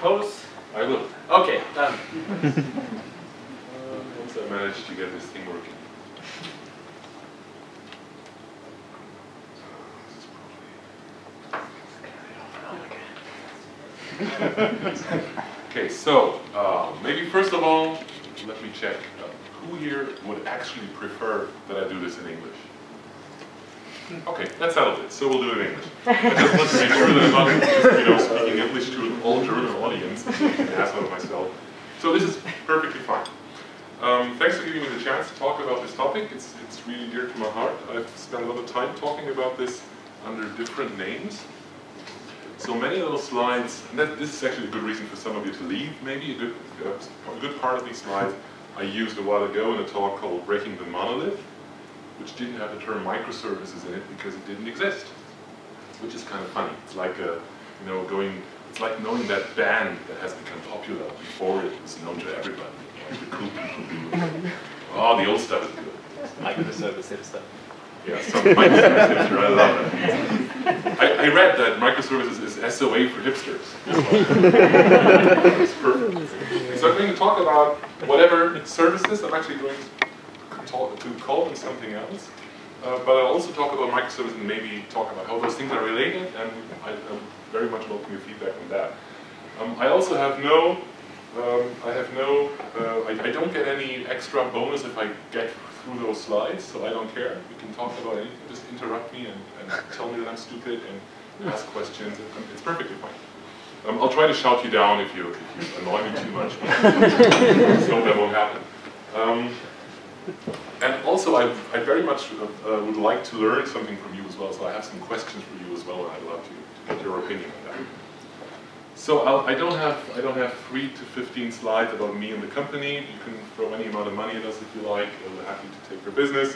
pose? I will. Okay, done. Once I manage to get this thing working. Okay, so maybe first of all, let me check who here would actually prefer that I do this in English. Okay, that settles it. So we'll do it in English. I just want to make sure that I'm not just, speaking English to an all-German audience and making an ass out of myself. So this is perfectly fine. Thanks for giving me the chance to talk about this topic. It's really dear to my heart. I've spent a lot of time talking about this under different names. So many of those slides, and this is actually a good reason for some of you to leave, maybe a good part of these slides I used a while ago in a talk called Breaking the Monolith, which didn't have the term microservices in it because it didn't exist, which is kind of funny. It's like it's like knowing that band that has become popular before it was known to everybody. Like the cool people do. Oh, the old stuff is good. Microservices stuff. Yeah, some microservices, I love it. I read that microservices is SOA for hipsters. It's perfect. So I'm going to talk about whatever services. I'm actually going to call them something else. But I'll also talk about microservices and maybe talk about how those things are related, and I very much welcome your feedback on that. I also have I don't get any extra bonus if I get through those slides, so I don't care. You can talk about anything, just interrupt me and tell me that I'm stupid and ask questions. It's perfectly fine. I'll try to shout you down if you annoy me too much, so that won't happen. And also, I very much would like to learn something from you as well, so I have some questions for you as well, and I'd love to get your opinion on that. So I don't have 3 to 15 slides about me and the company. You can throw any amount of money at us if you like. We're happy to take your business.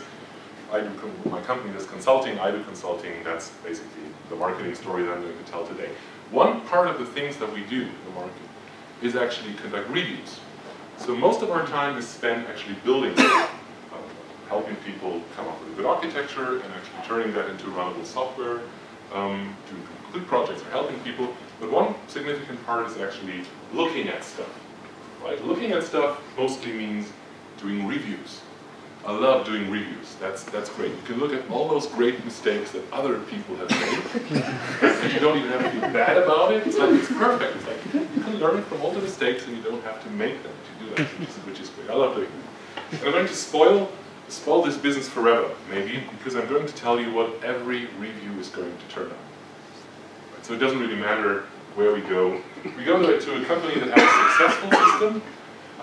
My company does consulting. I do consulting. That's basically the marketing story that I'm going to tell today. One part of the things that we do in the market is actually conduct reviews. So most of our time is spent actually building, helping people come up with a good architecture and actually turning that into runnable software, doing complete projects or helping people. But one significant part is actually looking at stuff. Right? Looking at stuff mostly means doing reviews. I love doing reviews. That's great. You can look at all those great mistakes that other people have made, and you don't even have to feel bad about it. It's perfect. It's like you can learn from all the mistakes, and you don't have to make them to do that, which is great. I love doing it. And I'm going to spoil this business forever, maybe, because I'm going to tell you what every review is going to turn out. Right? So it doesn't really matter where we go. We go to a company that has a successful system,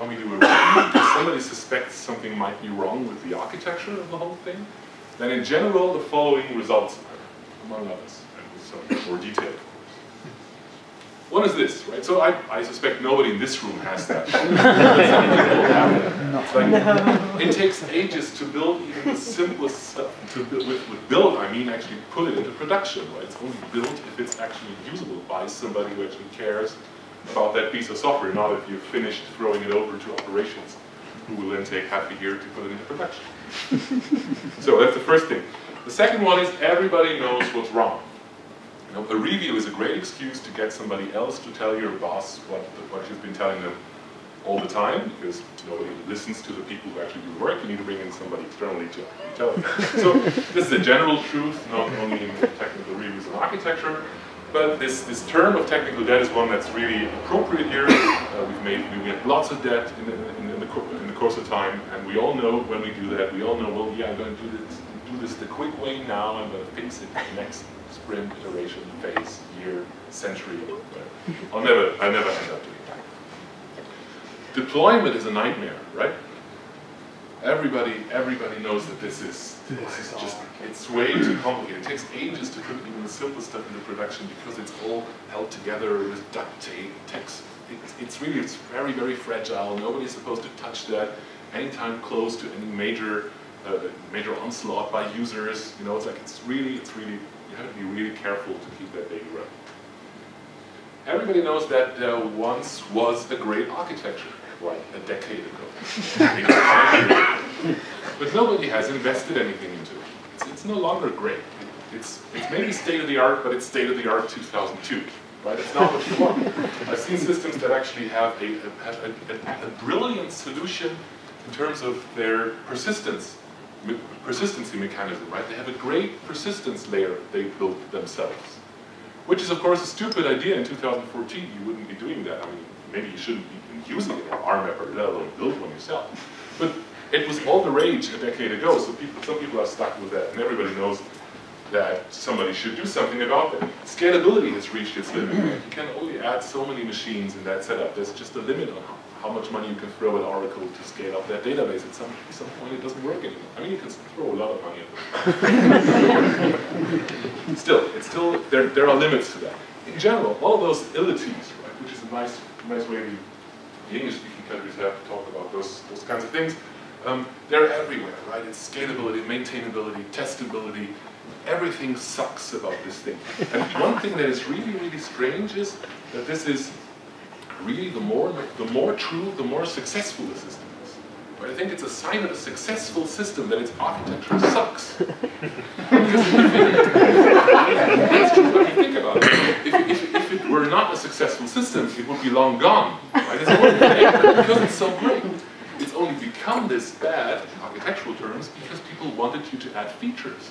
and we do a review because somebody suspects something might be wrong with the architecture of the whole thing. Then in general, the following results occur, among others, and with some more detail. One is this, right? So I suspect nobody in this room has that. It's like, it takes ages to build even the simplest stuff. With build, I mean actually put it into production, right? It's only built if it's actually usable by somebody who actually cares about that piece of software, not if you've finished throwing it over to operations, who will then take half a year to put it into production. So that's the first thing. The second one is everybody knows what's wrong. You know, a review is a great excuse to get somebody else to tell your boss what you've been telling them all the time, because nobody listens to the people who actually do the work. You need to bring in somebody externally to tell them. So this is a general truth, not only in technical reviews and architecture, but this term of technical debt is one that's really appropriate here. We have lots of debt in the course of time, and we all know when we do that, we all know, well, yeah, I'm going to do this the quick way now, I'm going to fix it next sprint, iteration, phase, year, century, whatever. I'll never end up doing that. Deployment is a nightmare, right? Everybody knows that this is just, it's way too complicated. It takes ages to put even the simplest stuff into production because it's all held together with duct tape, text. It's very, very fragile. Nobody's supposed to touch that anytime close to any major onslaught by users. You know, it's really, you have to be really careful to keep that baby running. Everybody knows that there once was a great architecture, like a decade ago. But nobody has invested anything into it. It's no longer great. It's maybe state of the art, but it's state of the art 2002. Right? It's not what you want. I've seen systems that actually have a brilliant solution in terms of their persistency mechanism, right? They have a great persistence layer they built themselves, which is of course a stupid idea in 2014. You wouldn't be doing that. I mean, maybe you shouldn't be using it, or RMap, let alone build one yourself. But it was all the rage a decade ago, so some people are stuck with that, and everybody knows that somebody should do something about that. Scalability has reached its limit. You can only add so many machines in that setup. There's just a limit on how much money you can throw at Oracle to scale up that database. At some point it doesn't work anymore. I mean, you can throw a lot of money at it. Still, there are limits to that. In general, all of those illities, right, which is a nice way the English-speaking countries have to talk about those kinds of things, they're everywhere, right? It's scalability, maintainability, testability. Everything sucks about this thing. And one thing that is really, really strange is that this is really the more true, the more successful the system is. But I think it's a sign of a successful system that its architecture sucks. Because think about it. If it were not a successful system, it would be long gone. Right? It's only because it's so great. It's only become this bad in architectural terms because people wanted you to add features.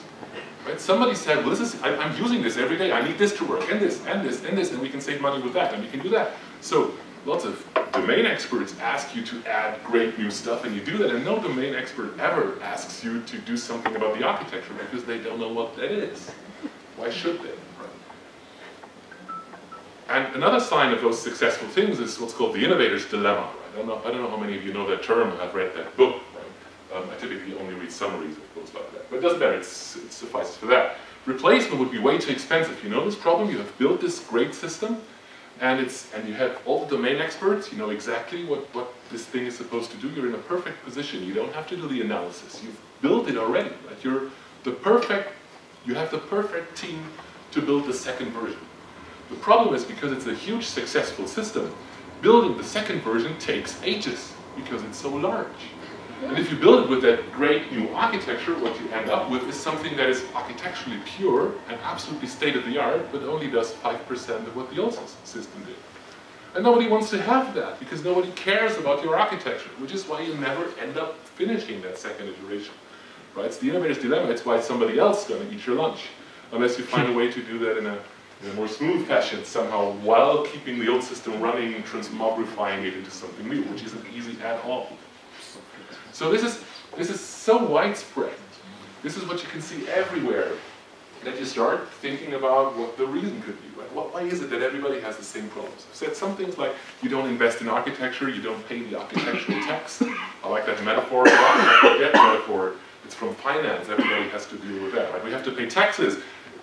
Right? Somebody said, well, I'm using this every day, I need this to work, and this, and this, and this, and we can save money with that, and we can do that. So lots of domain experts ask you to add great new stuff, and you do that, and no domain expert ever asks you to do something about the architecture because they don't know what that is. Why should they? Right? And another sign of those successful things is what's called the innovator's dilemma. Right? I don't know how many of you know that term. I've read that book. I typically only read summaries of books like that, but it doesn't matter, it suffices for that. Replacement would be way too expensive. You know this problem, you have built this great system, and you have all the domain experts, you know exactly what this thing is supposed to do, you're in a perfect position, you don't have to do the analysis, you've built it already, right? You have the perfect team to build the second version. The problem is because it's a huge successful system, building the second version takes ages, because it's so large. And if you build it with that great new architecture, what you end up with is something that is architecturally pure and absolutely state-of-the-art, but only does 5% of what the old system did. And nobody wants to have that, because nobody cares about your architecture, which is why you never end up finishing that second iteration. Right? It's the innovator's dilemma, it's why somebody else is going to eat your lunch, unless you find a way to do that in a more smooth fashion somehow, while keeping the old system running, transmogrifying it into something new, which isn't easy at all. So this is so widespread. This is what you can see everywhere, that you start thinking about what the reason could be. Right? Why is it that everybody has the same problems? I've said some things like, you don't invest in architecture, you don't pay the architectural tax. I like that metaphor a lot, I forget metaphor. It's from finance, everybody has to deal with that. Right? We have to pay taxes.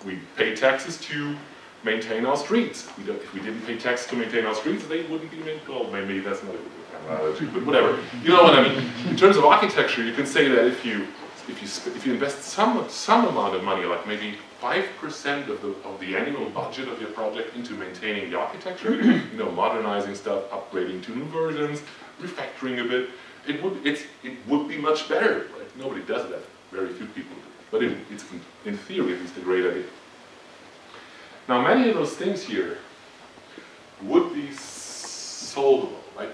We pay taxes to maintain our streets. If we didn't pay taxes to maintain our streets, they wouldn't be maintained. Well, maybe that's not a good analogy, but whatever. You know what I mean? In terms of architecture, you can say that if you invest some amount of money, like maybe 5% of the annual budget of your project into maintaining the architecture, you know, modernizing stuff, upgrading to new versions, refactoring a bit, it would be much better. Right? Nobody does that. Very few people do. But it's in theory at least a great idea. Now, many of those things here would be solvable. Right?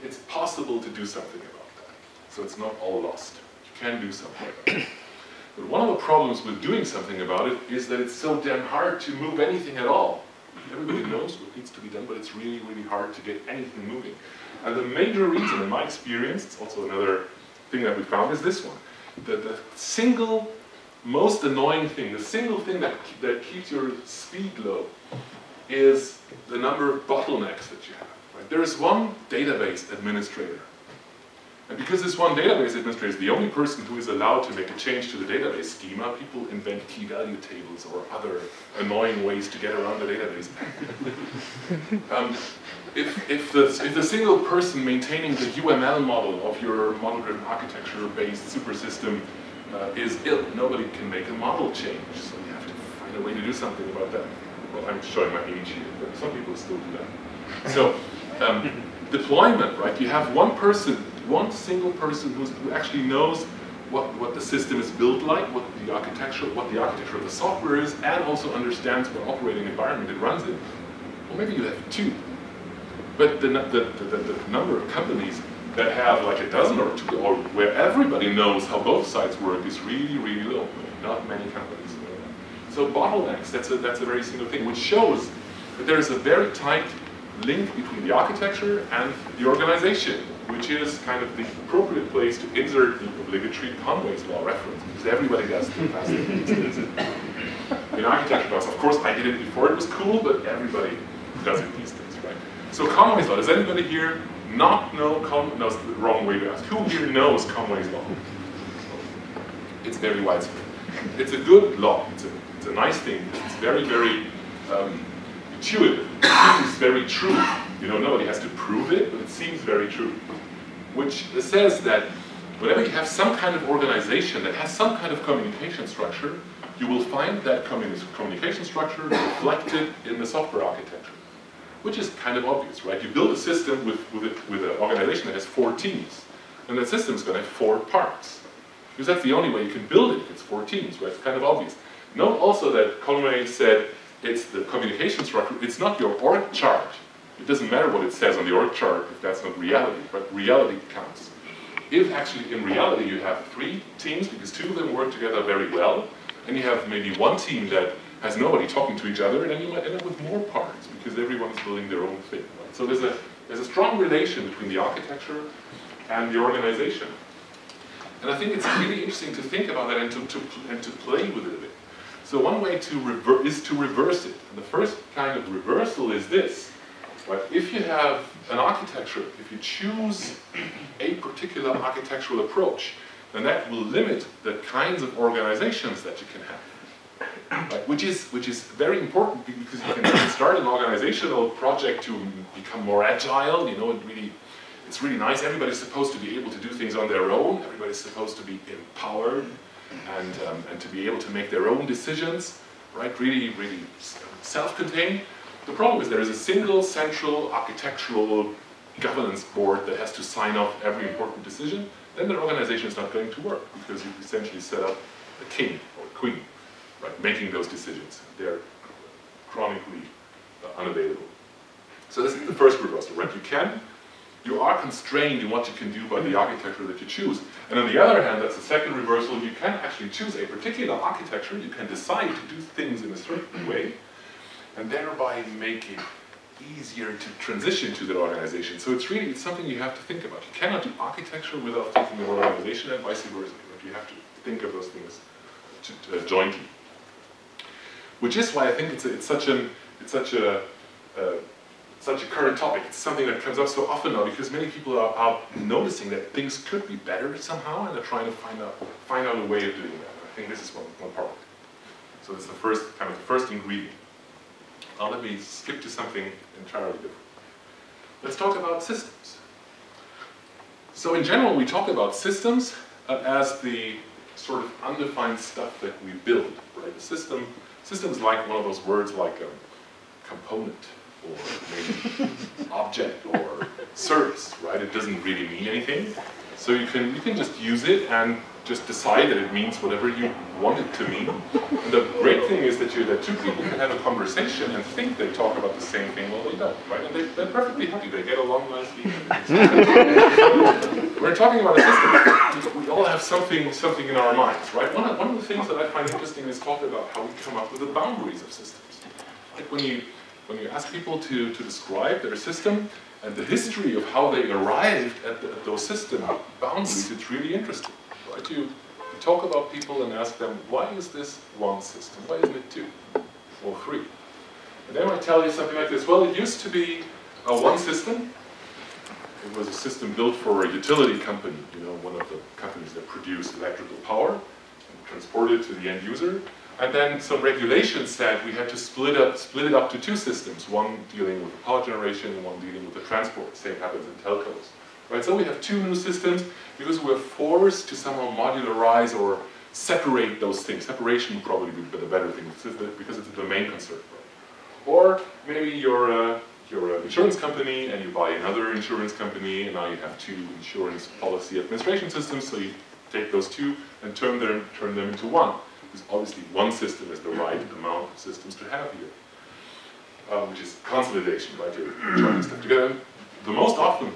It's possible to do something about that. So it's not all lost. You can do something about it. But one of the problems with doing something about it is that it's so damn hard to move anything at all. Everybody knows what needs to be done, but it's really, really hard to get anything moving. And the major reason, in my experience, it's also another thing that we found, is this one. The single most annoying thing, the single thing that keeps your speed low, is the number of bottlenecks that you have. Right? There is one database administrator. And because this one database administrator is the only person who is allowed to make a change to the database schema, people invent key value tables or other annoying ways to get around the database. If the single person maintaining the UML model of your model-driven architecture-based super system is ill, nobody can make a model change. So you have to find a way to do something about that. Well, I'm showing my age here, but some people still do that. So deployment, right? You have one person, one single person who actually knows what the system is built like, what the architecture of the software is, and also understands what operating environment it runs in. Well, maybe you have two. But the number of companies that have like a dozen or two, or where everybody knows how both sides work, is really, really low. Not many companies know that. So bottlenecks, that's a very single thing, which shows that there is a very tight link between the architecture and the organization, which is kind of the appropriate place to insert the obligatory Conways Law reference, because everybody does the fast things. In architecture class, of course, I did it before it was cool, but everybody does it these days, right? So Conways Law, does anybody here not know no, it's the wrong way to ask. Who here knows Conways Law? It's very widespread. It's a good law. It's a nice thing. It's very, very intuitive. It seems very true. You know, nobody has to prove it, but it seems very true. Which says that whenever you have some kind of organization that has some kind of communication structure, you will find that communication structure reflected in the software architecture. Which is kind of obvious, right? You build a system with an organization that has 4 teams, and that system is going to have 4 parts. Because that's the only way you can build it if it's 4 teams, right? It's kind of obvious. Note also that Conway said it's the communication structure, it's not your org chart. It doesn't matter what it says on the org chart if that's not reality, but reality counts. If actually in reality you have 3 teams, because 2 of them work together very well, and you have maybe 1 team that has nobody talking to each other, and then you might end up with more parts because everyone's building their own thing. Right? So there's a strong relation between the architecture and the organization. And I think it's really interesting to think about that and to play with it a bit. So one way is to reverse it. And the first kind of reversal is this. Right? If you have an architecture, if you choose a particular architectural approach, then that will limit the kinds of organizations that you can have. Right, which is very important because you can start an organizational project to become more agile. You know, it's really nice. Everybody's supposed to be able to do things on their own. Everybody's supposed to be empowered and to be able to make their own decisions. Right, really self-contained. The problem is there is a single central architectural governance board that has to sign off every important decision. Then the organization is not going to work because you've essentially set up a king or a queen. Right, making those decisions. They're chronically unavailable. So this is the first reversal, right? You are constrained in what you can do by the architecture that you choose. And on the other hand, that's the second reversal, you can actually choose a particular architecture, you can decide to do things in a certain way, and thereby make it easier to transition to that organization. So it's something you have to think about. You cannot do architecture without thinking of organization and vice versa. Right? You have to think of those things jointly. Which is why I think it's such a current topic. It's something that comes up so often now because many people are noticing that things could be better somehow, and they're trying to find out a way of doing that. And I think this is one part of it. So it's the first ingredient. Now let me skip to something entirely different. Let's talk about systems. So in general, we talk about systems as the sort of undefined stuff that we build, right? The system's like one of those words like component, or maybe object, or service, right? It doesn't really mean anything. So you can just use it and just decide that it means whatever you want it to mean. And the great thing is that 2 people can have a conversation and think they talk about the same thing, well they don't, right? And they're perfectly happy, they get along nicely. We're talking about a system. We all have something in our minds, right? One of the things that I find interesting is talk about how we come up with the boundaries of systems. Like when you ask people to describe their system and the history of how they arrived at those system boundaries, it's really interesting. Right? You talk about people and ask them, why is this one system? Why isn't it 2 or 3? And they might tell you something like this, well, it used to be one system. It was a system built for a utility company, you know, one of the companies that produced electrical power and transported it to the end user. And then some regulations said we had to split it up to 2 systems, one dealing with the power generation and one dealing with the transport. Same happens in telcos. Right, so we have 2 new systems because we're forced to somehow modularize or separate those things. Separation would probably be the better thing because it's a domain concern. Right? Or maybe you're an insurance company and you buy another insurance company, and now you have 2 insurance policy administration systems. So you take those 2 and turn them into one. Because obviously one system is the right amount of systems to have here. which is consolidation, right? You're joining stuff together. And the most often,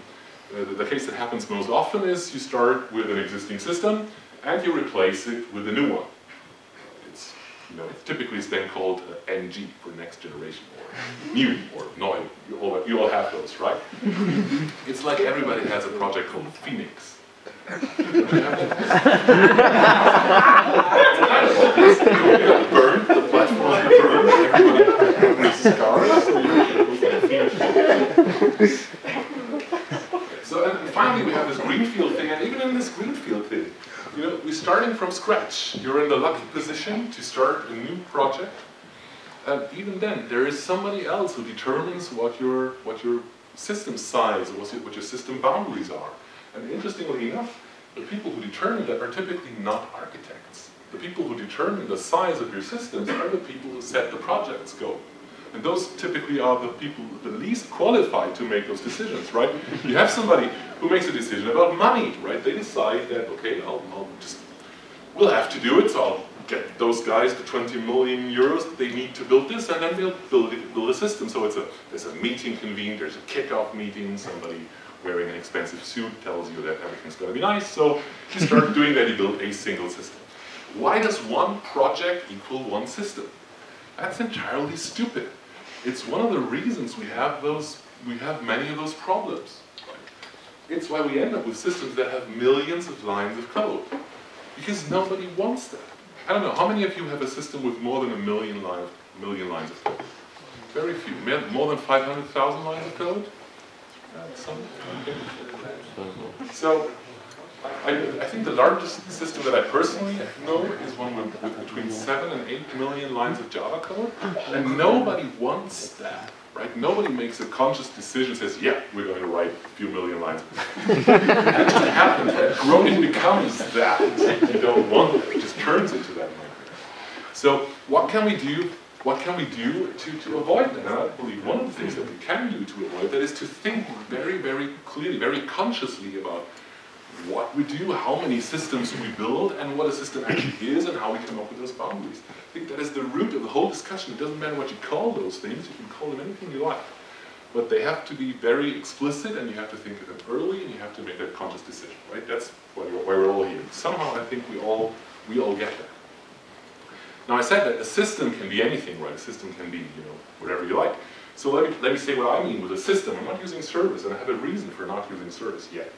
the case that happens most often is you start with an existing system and you replace it with a new one. It's, you know, it's typically then called NG for next generation, or new, or neu. You all have those, right? It's like everybody has a project called Phoenix. Burned, the platform burned, everybody has scars, so and finally we have this greenfield thing, and even in this greenfield thing, you know, we're starting from scratch. You're in the lucky position to start a new project, and even then there is somebody else who determines what your system size, or what your system boundaries are. And interestingly enough, the people who determine that are typically not architects. The people who determine the size of your systems are the people who set the project scope. And those typically are the people the least qualified to make those decisions, right? You have somebody who makes a decision about money, right? They decide that, okay, we'll have to do it, so I'll get those guys the 20 million euros that they need to build this, and then they'll build a system. So there's a meeting convened, there's a kickoff meeting, somebody wearing an expensive suit tells you that everything's going to be nice, so you start doing that, you build a single system. Why does one project equal one system? That's entirely stupid. It's one of the reasons we have many of those problems. It's why we end up with systems that have millions of lines of code. Because nobody wants that. I don't know, how many of you have a system with more than a million lines of code? Very few. More than 500,000 lines of code? Okay. So, I think the largest system that I personally know is one with between 7 and 8 million lines of Java code, and nobody wants that, right? Nobody makes a conscious decision, says, yeah, we're going to write a few million lines of code. It just happens, it becomes that. You don't want it, it just turns into that moment. So, what can we do? What can we do to avoid that? And I believe one of the things that we can do to avoid that is to think very, very clearly, very consciously about what we do, how many systems we build, and what a system actually is, and how we come up with those boundaries. I think that is the root of the whole discussion. It doesn't matter what you call those things, you can call them anything you like. But they have to be very explicit, and you have to think of them early, and you have to make a conscious decision, right? That's why we're all here. Somehow I think we all get that. Now I said that a system can be anything, right? A system can be, you know, whatever you like. So let me say what I mean with a system. I'm not using service, and I have a reason for not using service yet.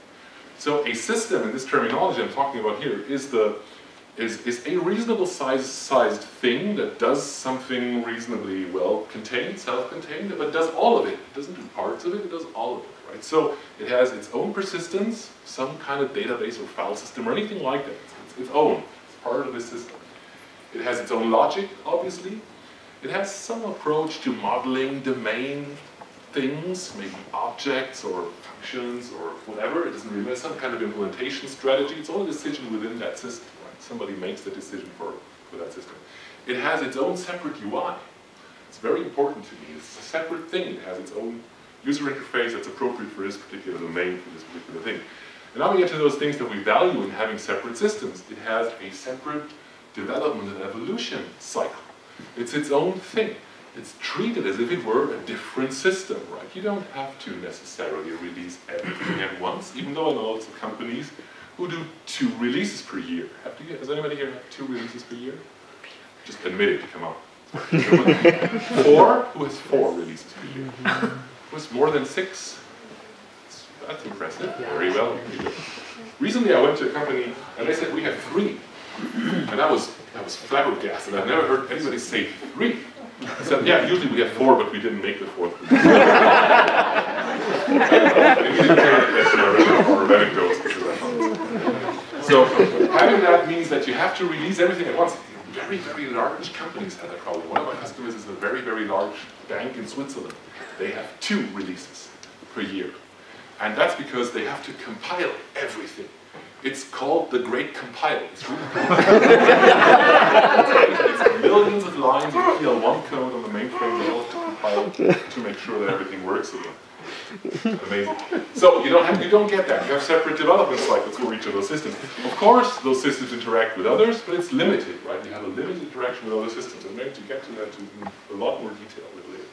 So a system, in this terminology I'm talking about here, is a reasonable sized thing that does something reasonably well contained, self-contained, but does all of it. It doesn't do parts of it, it does all of it, right? So it has its own persistence, some kind of database or file system or anything like that. It's its own, it's part of the system. It has its own logic, obviously. It has some approach to modeling domain things, maybe objects or functions or whatever. It doesn't really have some kind of implementation strategy. It's all a decision within that system, right? Somebody makes the decision for that system. It has its own separate UI. It's very important to me. It's a separate thing. It has its own user interface that's appropriate for this particular domain, for this particular thing. And now we get to those things that we value in having separate systems. It has a separate development and evolution cycle. It's its own thing. It's treated as if it were a different system, right? You don't have to necessarily release everything at once, even though I know lots of companies who do 2 releases per year. Has anybody here had 2 releases per year? Just admit it, come on. 4? Who has 4 releases per year? Who has more than 6? That's impressive. Very well. Recently I went to a company and they said we have 3. And I was flabbergasted. I've never heard anybody say 3. I said, yeah, usually we have 4, but we didn't make the 4th. So having that means that you have to release everything at once. Very, very large companies have that problem. One of my customers is a very, very large bank in Switzerland. They have 2 releases per year. And that's because they have to compile everything. It's called the Great Compile. It's really it's millions of lines of PL1 code on the mainframe that all have to compile to make sure that everything works again. Amazing. So you don't get that. You have separate development cycles for each of those systems. Of course, those systems interact with others, but it's limited, right? You have a limited interaction with other systems, and maybe to get to that in a lot more detail a bit later.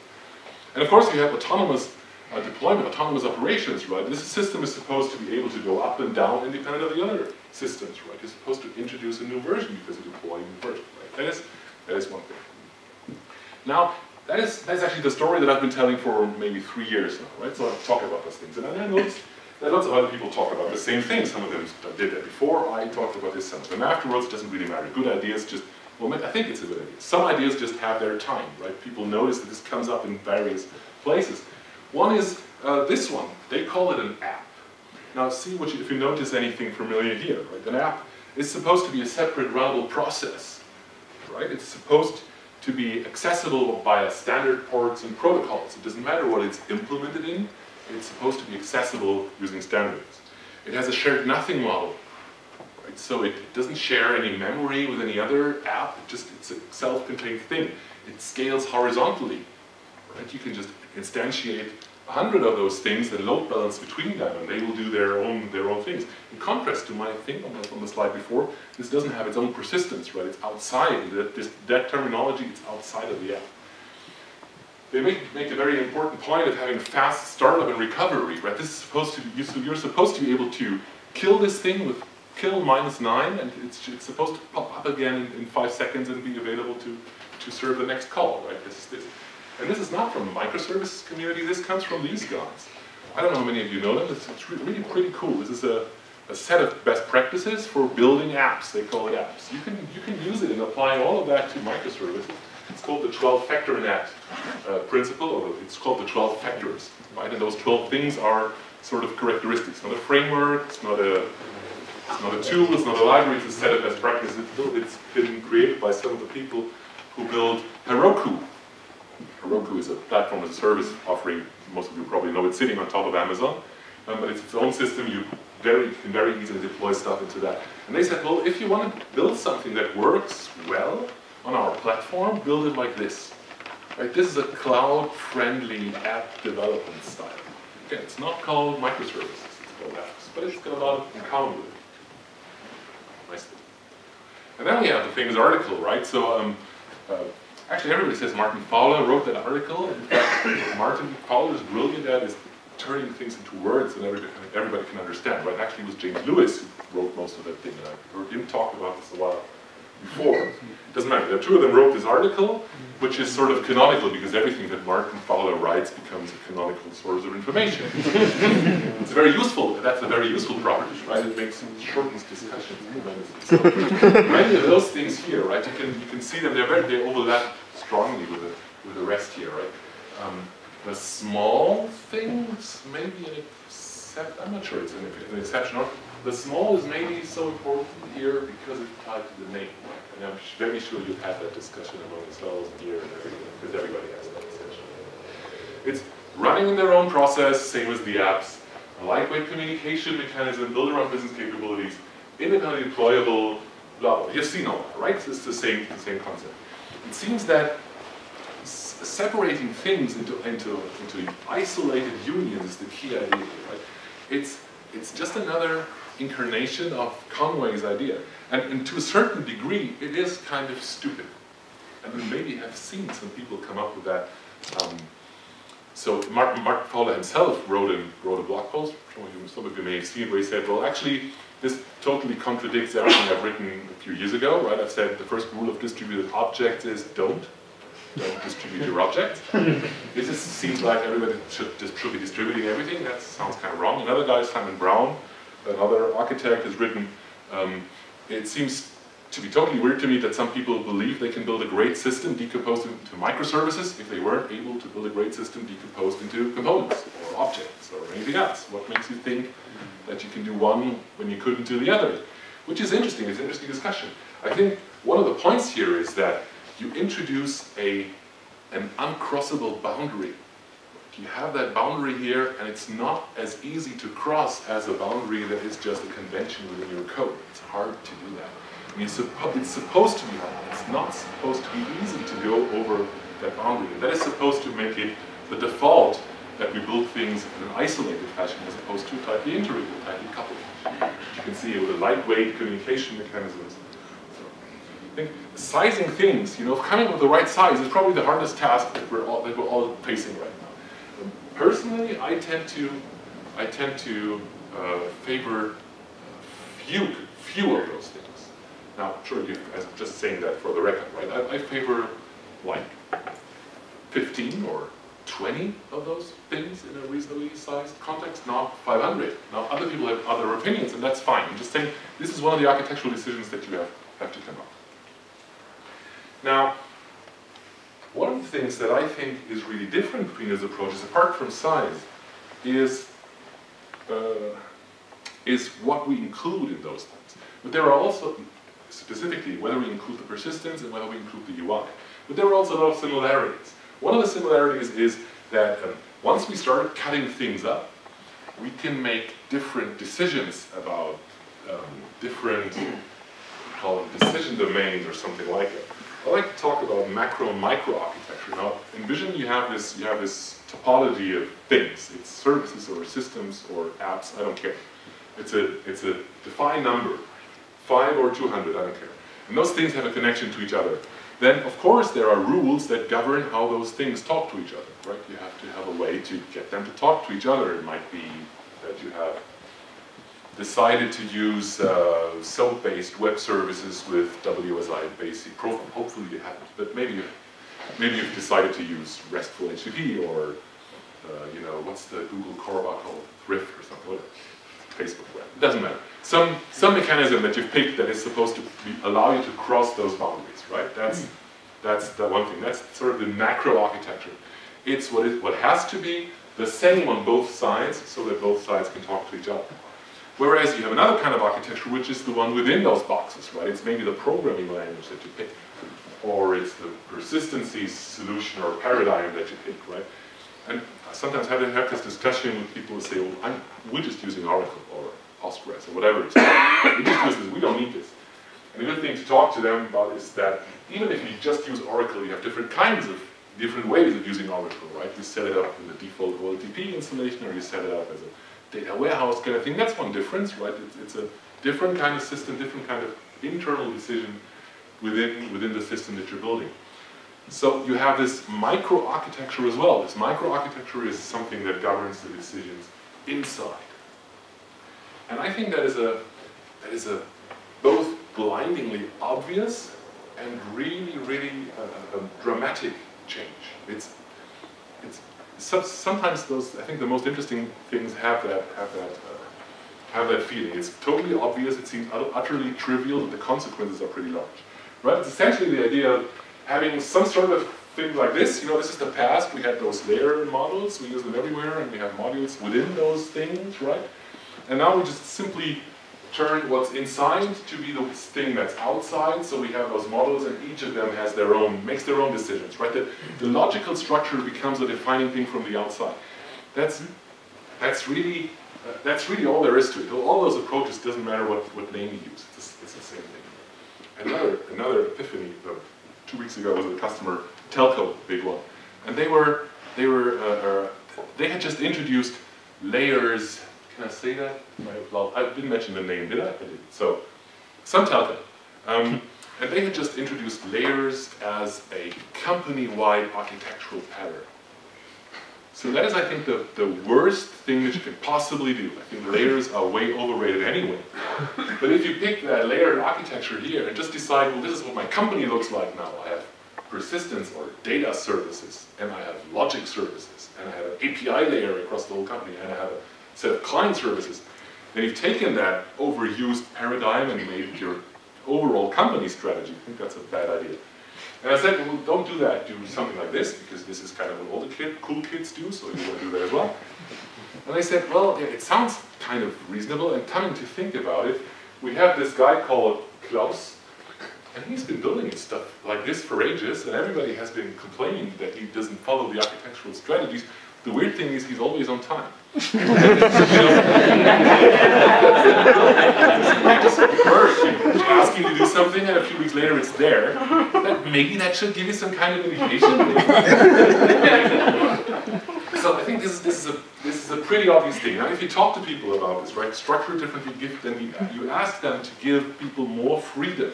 And of course, you have autonomous deployment, autonomous operations, right? This system is supposed to be able to go up and down independent of the other systems, right? You're supposed to introduce a new version because you deploy a new version, right? That is one thing. Now, that's actually the story that I've been telling for maybe 3 years now, right? So I talk about those things, and I noticed that lots of other people talk about the same thing. Some of them did that before. I talked about this. Some of them afterwards. It doesn't really matter. Good ideas just, well, I think it's a good idea. Some ideas just have their time, right? People notice that this comes up in various places. One is this one. They call it an app. Now, see if you notice anything familiar here, right? An app is supposed to be a separate runnable process, right? It's supposed to be accessible via standard ports and protocols. It doesn't matter what it's implemented in. It's supposed to be accessible using standards. It has a shared nothing model, right? So it doesn't share any memory with any other app. It's a self-contained thing. It scales horizontally, right? You can just instantiate 100 of those things and load balance between them, and they will do their own things. In contrast to my thing on the slide before, this doesn't have its own persistence, right? It's outside. That terminology, it's outside of the app. They make a very important point of having fast startup and recovery, right? This is supposed to be, you're supposed to be able to kill this thing with kill -9, and it's supposed to pop up again in 5 seconds and be available to serve the next call, right? And this is not from the microservices community, this comes from these guys. I don't know how many of you know them, it's really pretty cool. This is a set of best practices for building apps, they call it apps. You can use it in applying all of that to microservices. It's called the 12 factor net principle, or it's called the 12 factors, right? And those 12 things are sort of characteristics. It's not a framework, it's not a tool, it's not a library, it's a set of best practices. It's been created by some of the people who build Heroku. Heroku is a platform as a service offering, most of you probably know it's sitting on top of Amazon, but it's its own system. You can very easily deploy stuff into that. And they said, well, if you want to build something that works well on our platform, build it like this. Right? This is a cloud-friendly app development style. Again, it's not called microservices, it's called apps, but it's got a lot in common with it. Nice thing. And then we have the famous article, right? So, actually everybody says Martin Fowler wrote that article. In fact, Martin Fowler is brilliant at is turning things into words and everybody can understand, right? Actually, it was James Lewis who wrote most of that thing, and I heard him talk about this a while before. It doesn't matter. The two of them wrote this article, which is sort of canonical because everything that Martin Fowler writes becomes a canonical source of information. It's very useful. That's a very useful property, right? It shortens discussions tremendously. So many of those things here, right? You can see them. They overlap strongly with the rest here, right? The small things, maybe an exception. I'm not sure it's an exception. The small is maybe so important here because it's tied to the name. And I'm very sure you've had that discussion among yourselves here and everything, because everybody has that discussion. It's running in their own process, same as the apps. A lightweight communication mechanism, build around business capabilities, independently deployable, blah, blah. You've seen all that, right? It's the same concept. It seems that separating things into isolated unions is the key idea, right? It's just another incarnation of Conway's idea. And to a certain degree, it is kind of stupid. And we maybe have seen some people come up with that. So Martin Fowler himself wrote a blog post, some of you may have seen it, where he said, well, actually, this totally contradicts everything I've written a few years ago, right? I've said the first rule of distributed objects is don't distribute your objects. It just seems like everybody should be distributing everything. That sounds kind of wrong. Another guy, Simon Brown, another architect, has written, it seems to be totally weird to me that some people believe they can build a great system decomposed into microservices if they weren't able to build a great system decomposed into components or objects or anything else. What makes you think that you can do one when you couldn't do the other? Which is interesting. It's an interesting discussion. I think one of the points here is that you introduce an uncrossable boundary. You have that boundary here, and it's not as easy to cross as a boundary that is just a convention within your code. It's hard to do that. I mean, it's supposed to be hard. It's not supposed to be easy to go over that boundary. And that is supposed to make it the default that we build things in an isolated fashion as opposed to tightly integrated, tightly coupled. You can see with the lightweight communication mechanisms. I think sizing things, coming up with the right size is probably the hardest task that we're all facing right now. Personally, I tend to favor few of those things. Now, sure, I'm just saying that for the record, right? I favor like 15 or 20 of those things in a reasonably sized context, not 500. Now, other people have other opinions, and that's fine. I'm just saying this is one of the architectural decisions that you have to come up. Now, one of the things that I think is really different between these approaches, apart from size, is what we include in those things. But there are also, specifically, whether we include the persistence and whether we include the UI. But there are also a lot of similarities. One of the similarities is that once we start cutting things up, we can make different decisions about different, call them decision domains or something like it. I like to talk about macro and micro architecture. Now, in Vision, you have this topology of things. It's services or systems or apps. I don't care. It's a defined number, 5 or 200. I don't care. And those things have a connection to each other. Then, of course, there are rules that govern how those things talk to each other. Right? You have to have a way to get them to talk to each other. It might be that you have decided to use SOAP-based web services with WSI basic profile. Hopefully you haven't, but maybe you've decided to use RESTful HTTP or you know, what's the Google Corba called? Thrift or something. Whatever. Facebook web. It doesn't matter. Some mechanism that you've picked that is supposed to allow you to cross those boundaries. Right? That's the one thing. That's sort of the macro architecture. It's what has to be the same on both sides, so that both sides can talk to each other. Whereas you have another kind of architecture, which is the one within those boxes, right? It's maybe the programming language that you pick, or it's the persistency solution or paradigm that you pick, right? And I sometimes have this discussion with people who say, well, we're just using Oracle or Postgres or whatever it is. We just use this, we don't need this. And the good thing to talk to them about is that even if you just use Oracle, you have different ways of using Oracle, right? You set it up in the default OLTP installation, or you set it up as a data warehouse kind of thing. That's one difference, right? It's a different kind of system, different kind of internal decision within the system that you're building. So you have this micro-architecture as well. This micro-architecture is something that governs the decisions inside. And I think that is a both blindingly obvious and really, really dramatic change. Sometimes those, I think the most interesting things have that feeling. It's totally obvious, it seems utterly trivial, but the consequences are pretty large. Right? It's essentially the idea of having some sort of thing like this. You know, this is the past. We had those layer models, we use them everywhere, and we have modules within those things, right? And now we just simply turn what's inside to be the thing that's outside, so we have those models, and each of them has makes their own decisions, right? The logical structure becomes a defining thing from the outside. That's really all there is to it. All those approaches, doesn't matter what name you use. It's the same thing. Another epiphany 2 weeks ago was a customer, Telco, big one, and they had just introduced layers. Can I say that? Well, I didn't mention the name, did I? I did. So, some telco. And they had just introduced layers as a company-wide architectural pattern. So that is, I think, the worst thing that you can possibly do. I think layers are way overrated anyway. But if you pick that layered architecture here and just decide, well, this is what my company looks like now. I have persistence or data services, and I have logic services, and I have an API layer across the whole company, and I have a set of client services. Then you've taken that overused paradigm and made it your overall company strategy. I think that's a bad idea. And I said, well, don't do that. Do something like this, because this is kind of what all the cool kids do, so you want to do that as well. And they said, well, yeah, it sounds kind of reasonable, and coming to think about it, we have this guy called Klaus, and he's been building stuff like this for ages, and everybody has been complaining that he doesn't follow the architectural strategies. The weird thing is he's always on time. Just ask him to do something, and a few weeks later it's there. Maybe that should give you some kind of indication. So I think this is a pretty obvious thing. Now, if you talk to people about this, right, structure it differently, you ask them to give people more freedom.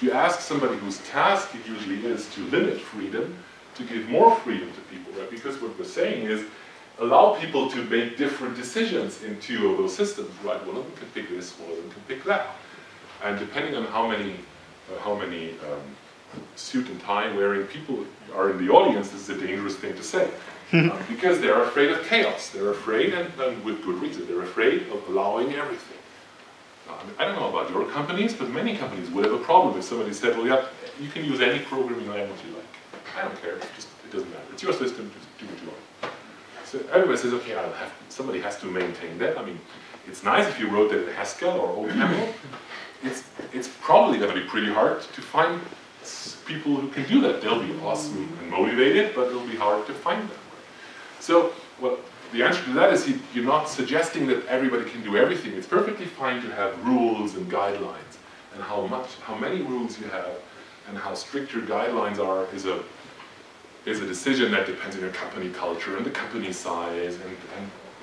You ask somebody whose task it usually is to limit freedom, to give more freedom to people, right? Because what we're saying is, allow people to make different decisions in two of those systems, right? One of them can pick this, one of them can pick that. And depending on how many suit and tie wearing people are in the audience, this is a dangerous thing to say. Because they're afraid of chaos. They're afraid, and with good reason, they're afraid of allowing everything. I don't know about your companies, but many companies would have a problem if somebody said, well, yeah, you can use any programming language you like. I don't care, it doesn't matter. It's your system, just do what you want. So everybody says, okay, somebody has to maintain that. I mean, it's nice if you wrote that in Haskell or OCaml. It's probably going to be pretty hard to find people who can do that. They'll be awesome and motivated, but it'll be hard to find them. So, well, the answer to that is you're not suggesting that everybody can do everything. It's perfectly fine to have rules and guidelines, and how many rules you have, and how strict your guidelines are is a decision that depends on your company culture and the company size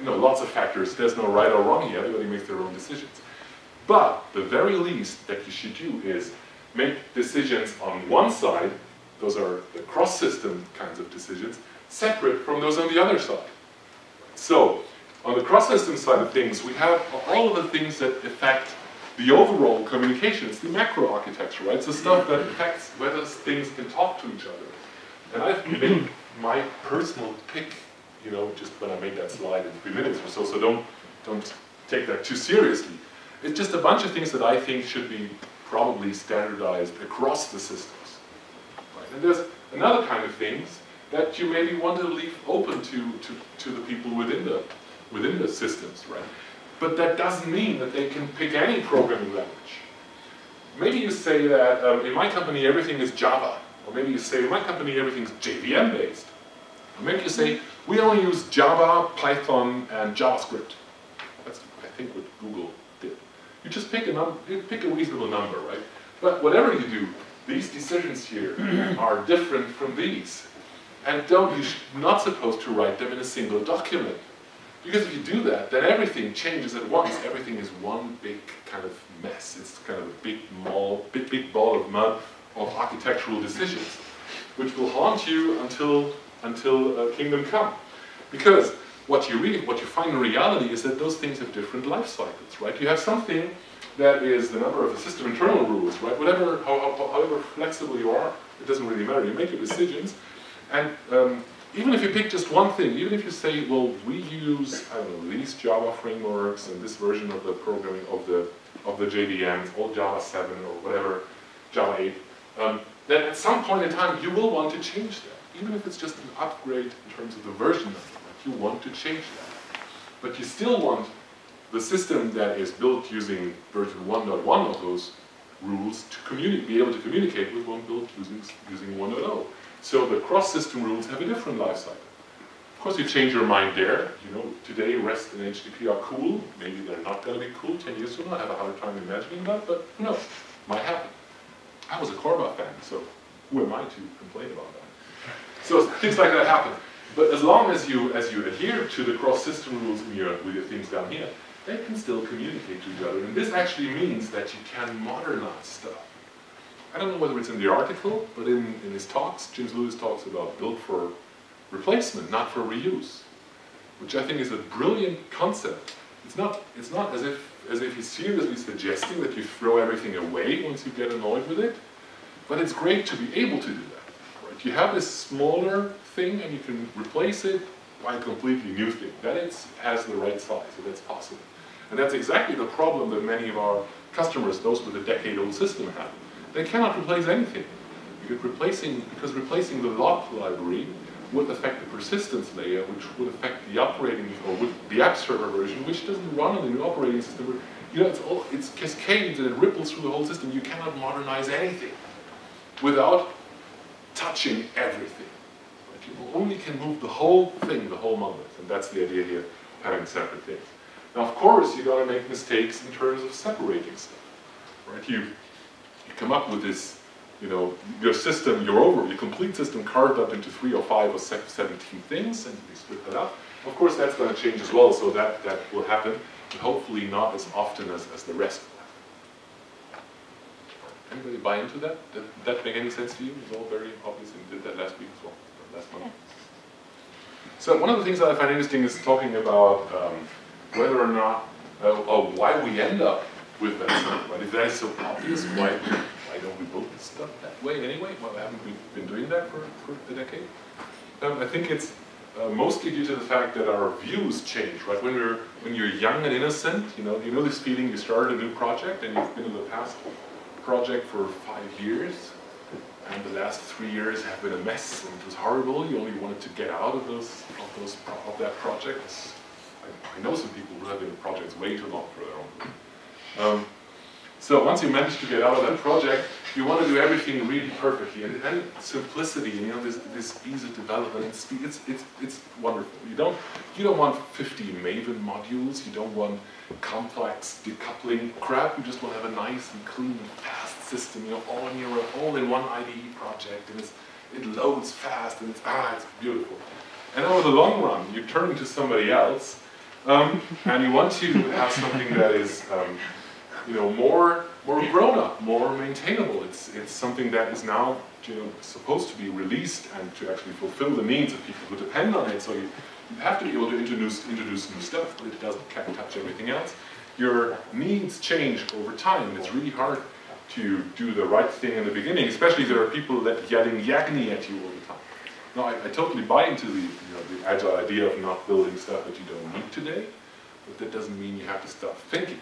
and lots of factors. There's no right or wrong here. Everybody makes their own decisions. But the very least that you should do is make decisions on one side, those are the cross-system kinds of decisions, separate from those on the other side. So, on the cross-system side of things, we have all of the things that affect the overall communication. It's the macro architecture, right? It's the stuff that affects whether things can talk to each other. And I've made my personal pick, just when I made that slide in 3 minutes or so, so don't take that too seriously. It's just a bunch of things that I think should be probably standardized across the systems. Right? And there's another kind of things that you maybe want to leave open to the people within the systems, right? But that doesn't mean that they can pick any programming language. Maybe you say that in my company everything is Java, or maybe you say in my company everything's JVM based. Or maybe you say we only use Java, Python, and JavaScript. That's I think what Google did. You just pick a reasonable number, right? But whatever you do, these decisions here are different from these. And you're not supposed to write them in a single document. Because if you do that, then everything changes at once. Everything is one big kind of mess. It's kind of a big ball of mud of architectural decisions, which will haunt you until kingdom come. Because what you find in reality is that those things have different life cycles, right? You have something that is the number of the system internal rules, right? However flexible you are, it doesn't really matter. You make your decisions. And even if you pick just one thing, even if you say, well, we use, I don't know, these Java frameworks and this version of the programming of the JVM, all Java 7 or whatever, Java 8, then at some point in time you will want to change that. Even if it's just an upgrade in terms of the version number, you want to change that. But you still want the system that is built using version 1.1 of those rules to be able to communicate with one built using 1.0. So the cross-system rules have a different life cycle. Of course, you change your mind there. Today REST and HTTP are cool. Maybe they're not going to be cool 10 years from now. I have a hard time imagining that, but who knows? Might happen. I was a Corba fan, so who am I to complain about that? So things like that happen. But as long as you adhere to the cross-system rules with your things down here, they can still communicate to each other. And this actually means that you can modernize stuff. I don't know whether it's in the article, but in his talks, James Lewis talks about built for replacement, not for reuse, which I think is a brilliant concept. It's not as if he's seriously suggesting that you throw everything away once you get annoyed with it, but it's great to be able to do that. Right? You have this smaller thing and you can replace it by a completely new thing. That has the right size, so that's possible. And that's exactly the problem that many of our customers, those with a decade-old system, have. They cannot replace anything. Because replacing the log library would affect the persistence layer, which would affect the the app server version, which doesn't run on the new operating system. It's cascades and it ripples through the whole system. You cannot modernize anything without touching everything. Right? You only can move the whole thing, the whole monolith, and that's the idea here, having separate things. Now, of course, you're going to make mistakes in terms of separating stuff. Right? You come up with this, your system, your complete system carved up into 3 or 5 or 17 things, and you split that up. Of course, that's going to change as well, so that will happen, but hopefully not as often as the rest will happen. Anybody buy into that? Did that make any sense to you? It was all very obvious, and did that last week as well, last month. So one of the things that I find interesting is talking about whether or not, or why we end up with that stuff. Right? If that is so obvious, why don't we build this stuff that way anyway? Why haven't we been doing that for a decade? I think it's mostly due to the fact that our views change. Right? When you're young and innocent, you know this feeling. You started a new project and you've been in the past project for 5 years. And the last 3 years have been a mess, and it was horrible. You only wanted to get out of that project. I know some people who have been in projects way too long for their own good. So once you manage to get out of that project, you want to do everything really perfectly, and simplicity. This ease of development and speed. It's wonderful. You don't want 50 Maven modules. You don't want complex decoupling crap. You just want to have a nice and clean and fast system, all in one IDE project, and it loads fast, and it's beautiful. And over the long run, you turn to somebody else, and you want to have something that is, more grown-up, more maintainable. It's something that is now, supposed to be released and to actually fulfill the needs of people who depend on it. So you have to be able to introduce can't touch everything else. Your needs change over time, and it's really hard to do the right thing in the beginning, especially if there are people that yelling Yagni at you all the time. Now, I totally buy into the agile idea of not building stuff that you don't need today, but that doesn't mean you have to stop thinking.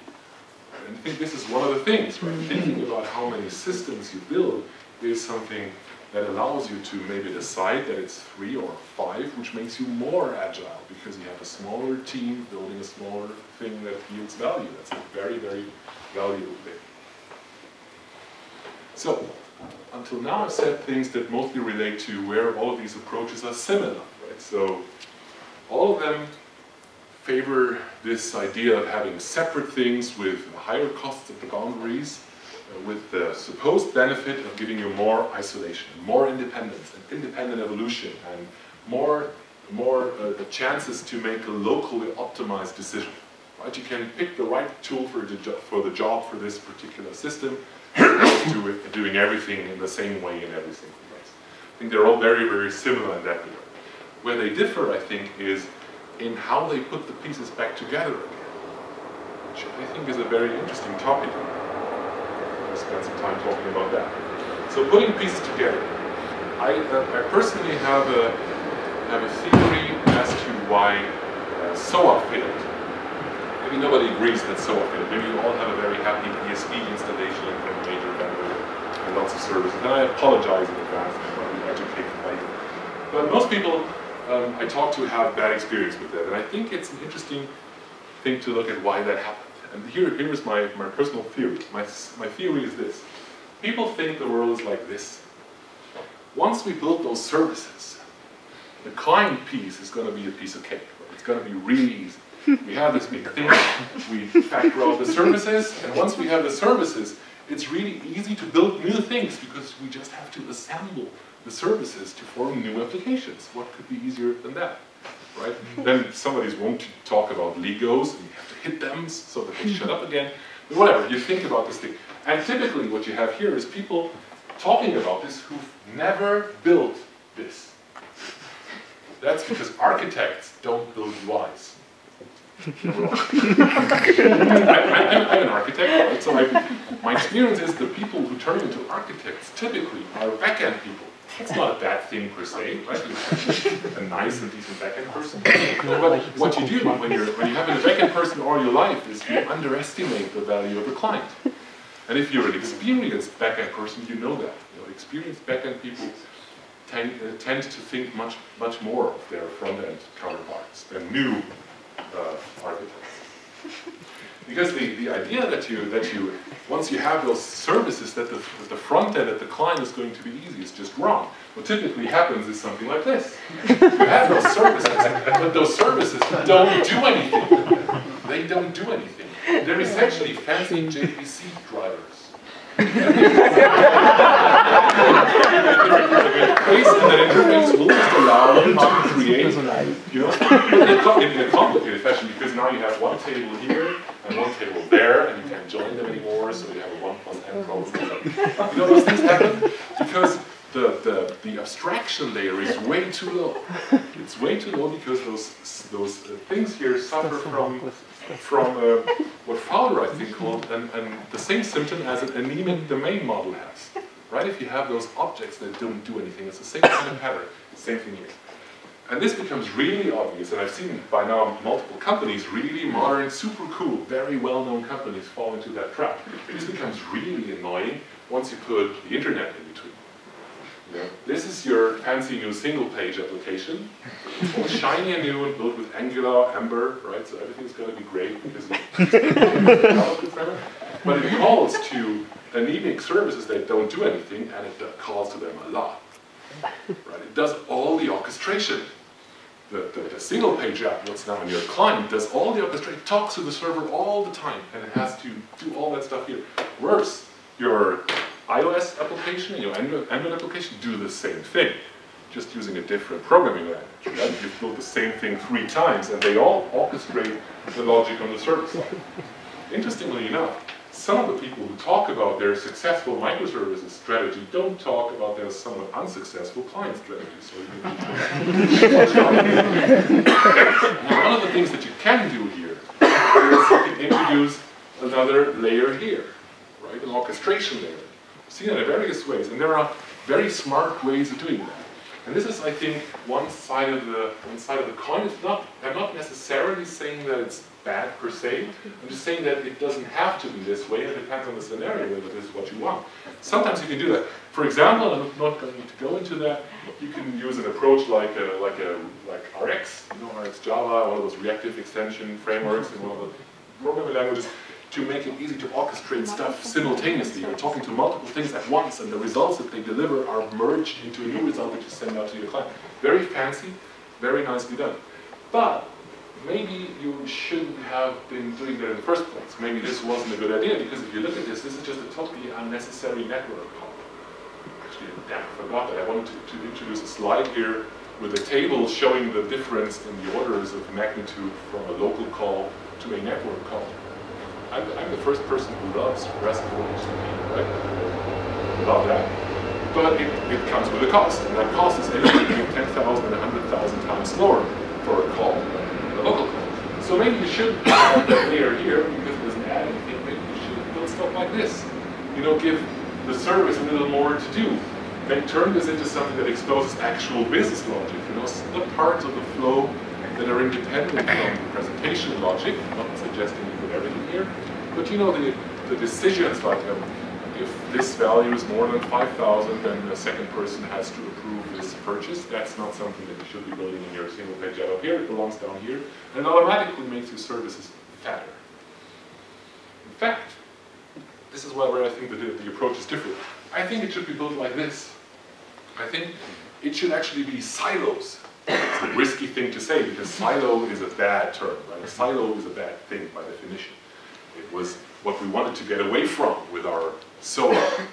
And I think this is one of the things, right? Thinking about how many systems you build is something that allows you to maybe decide that it's 3 or 5, which makes you more agile because you have a smaller team building a smaller thing that yields value. That's a very, very valuable thing. So, until now I've said things that mostly relate to where all of these approaches are similar, right? So, all of them favor this idea of having separate things with higher costs at the boundaries, with the supposed benefit of giving you more isolation, more independence, and independent evolution, and more the chances to make a locally optimized decision. Right? You can pick the right tool for the job for this particular system, doing everything in the same way in every single place. I think they're all very, very similar in that regard. Where they differ, I think, is in how they put the pieces back together again, which I think is a very interesting topic. We'll spend some time talking about that. So putting pieces together. I personally have a theory as to why SOA failed. Maybe nobody agrees that SOA failed. Maybe you all have a very happy ESB installation from a major vendor and lots of services. And I apologize in advance for not being educated by you. But most people I talk to have bad experience with that. And I think it's an interesting thing to look at why that happened. And here's my personal theory. My theory is this. People think the world is like this. Once we build those services, the client piece is going to be a piece of cake. Right? It's going to be really easy. We have this big thing, we factor out the services, and once we have the services, it's really easy to build new things because we just have to assemble the services to form new applications. What could be easier than that, right? Then somebody's wont to talk about Legos, and you have to hit them so that they shut up again. But whatever, you think about this thing. And typically what you have here is people talking about this who've never built this. That's because architects don't build UIs. I'm an architect, right? So my experience is the people who turn into architects typically are back-end people. It's not a bad thing per se, right? A nice and decent back-end person. But what you do when you have a back-end person all your life is you underestimate the value of the client. And if you're an experienced back-end person, you know that. Experienced back-end people tend to think much more of their front-end counterparts than new architects. Because the idea that you once you have those services that the front end at the client is going to be easy is just wrong. What typically happens is something like this. You have those services, but those services don't do anything. They don't do anything. They're essentially fancy JVC drivers. The interface will just allow you to create, in a complicated fashion, because now you have one table here and one table there, and you can't join them anymore, so you have a 1 + n problem. Those things happen because the abstraction layer is way too low. It's way too low because those things here suffer from what Fowler, I think, called and the same symptom as an anemic domain model has. Right? If you have those objects that don't do anything, it's the same kind of pattern. Same thing here. And this becomes really obvious, and I've seen by now multiple companies, really modern, super cool, very well-known companies fall into that trap. This becomes really annoying once you put the internet in between. You know, this is your fancy new single-page application. It's all shiny and new and built with Angular, Ember, right? So everything's going to be great because but it calls to anemic services that don't do anything, and it calls to them a lot. Right? It does all the orchestration. The single page app, what's now on your client, does all the orchestration, talks to the server all the time, and it has to do all that stuff here. Worse, your iOS application and your Android application do the same thing, just using a different programming language. Right? You've built the same thing 3 times, and they all orchestrate the logic on the server side. Interestingly enough, some of the people who talk about their successful microservices strategy don't talk about their somewhat unsuccessful client strategy. So you need to watch out. Now, one of the things that you can do here is you can introduce another layer here, right? An orchestration layer. Seen in various ways, and there are very smart ways of doing that. And this is, I think, one side of the coin. I'm not necessarily saying that it's bad per se. I'm just saying that it doesn't have to be this way, and it depends on the scenario whether this is what you want. Sometimes you can do that. For example, and I'm not going to go into that, you can use an approach like RX, you know, RX Java, one of those reactive extension frameworks in one of the programming languages, to make it easy to orchestrate stuff simultaneously. You're talking to multiple things at once, and the results that they deliver are merged into a new result that you send out to your client. Very fancy, very nicely done. But maybe you shouldn't have been doing that in the first place. Maybe this wasn't a good idea, because if you look at this is just a totally unnecessary network call. Actually, damn, I forgot that. I wanted to introduce a slide here with a table showing the difference in the orders of magnitude from a local call to a network call. I'm the first person who loves RESTful HTTP, right? Love that. But it comes with a cost, and that cost is anything between 10,000 and 100,000 times slower for a call than a local call. So maybe you should have that layer here, because it doesn't add anything. Maybe you should build stuff like this. You know, give the service a little more to do. Then turn this into something that exposes actual business logic. You know, the parts of the flow that are independent from the presentation logic. I'm not suggesting you put everything here, but you know, the decisions like if this value is more than 5,000, then the second person has to approve this purchase. That's not something that you should be building in your single page app up here. It belongs down here, and it automatically makes your services fatter. In fact, this is where I think the approach is different. I think it should be built like this. I think it should actually be silos. It's a risky thing to say, because silo is a bad term, right? A silo is a bad thing by definition. It was what we wanted to get away from with our SOA.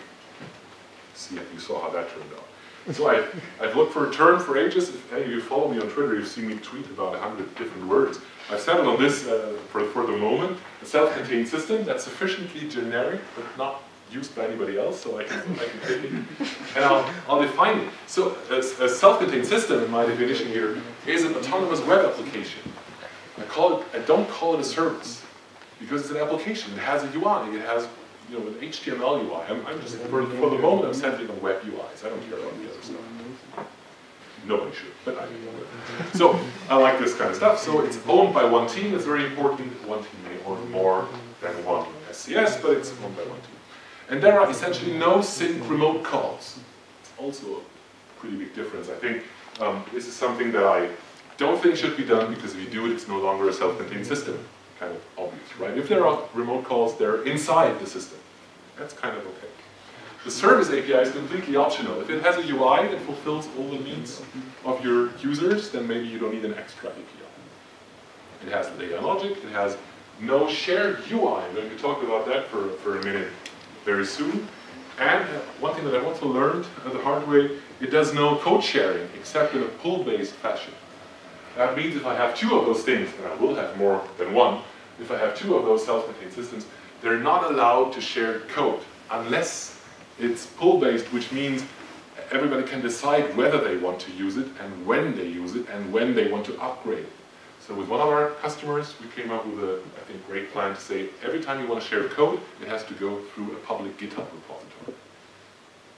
See if you saw how that turned out. So I've looked for a term for ages. If any of you follow me on Twitter, you've seen me tweet about 100 different words. I've settled on this for the moment, a self-contained system that's sufficiently generic, but not used by anybody else, so I can take it, and I'll define it. So a self-contained system, in my definition here, is an autonomous web application. I don't call it a service, because it's an application. It has a UI. It has, you know, an HTML UI. I'm just for the moment I'm centering on web UIs. I don't care about the other stuff. Nobody should, but I do. So I like this kind of stuff. So it's owned by one team. It's very important. One team may own more than one SCS, but it's owned by one team. And there are essentially no sync remote calls. It's also a pretty big difference. I think this is something that I don't think should be done, because if you do it, it's no longer a self-contained system. Kind of obvious, right? If there are remote calls, they're inside the system. That's kind of okay. The service API is completely optional. If it has a UI that fulfills all the needs of your users, then maybe you don't need an extra API. It has data logic. It has no shared UI. I'm going to talk about that for a minute very soon. And one thing that I've also learned the hard way, it does no code sharing except in a pull-based fashion. That means if I have 2 of those things, and I will have more than one, if I have 2 of those self-contained systems, they're not allowed to share code unless it's pull-based, which means everybody can decide whether they want to use it and when they use it and when they want to upgrade. So with one of our customers, we came up with a, I think, great plan to say every time you want to share code, it has to go through a public GitHub repository.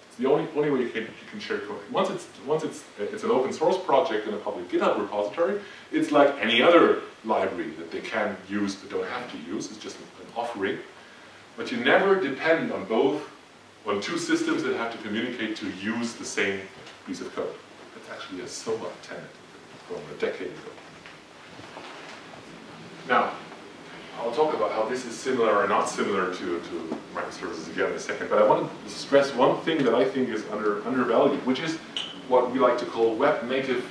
It's the only way you can share code. Once it's an open source project in a public GitHub repository, it's like any other library that they can use but don't have to use. It's just an offering. But you never depend on on two systems that have to communicate to use the same piece of code. That's actually a SOA tenet from a decade ago. Now, I'll talk about how this is similar or not similar to microservices again in a second, but I want to stress one thing that I think is undervalued, which is what we like to call web-native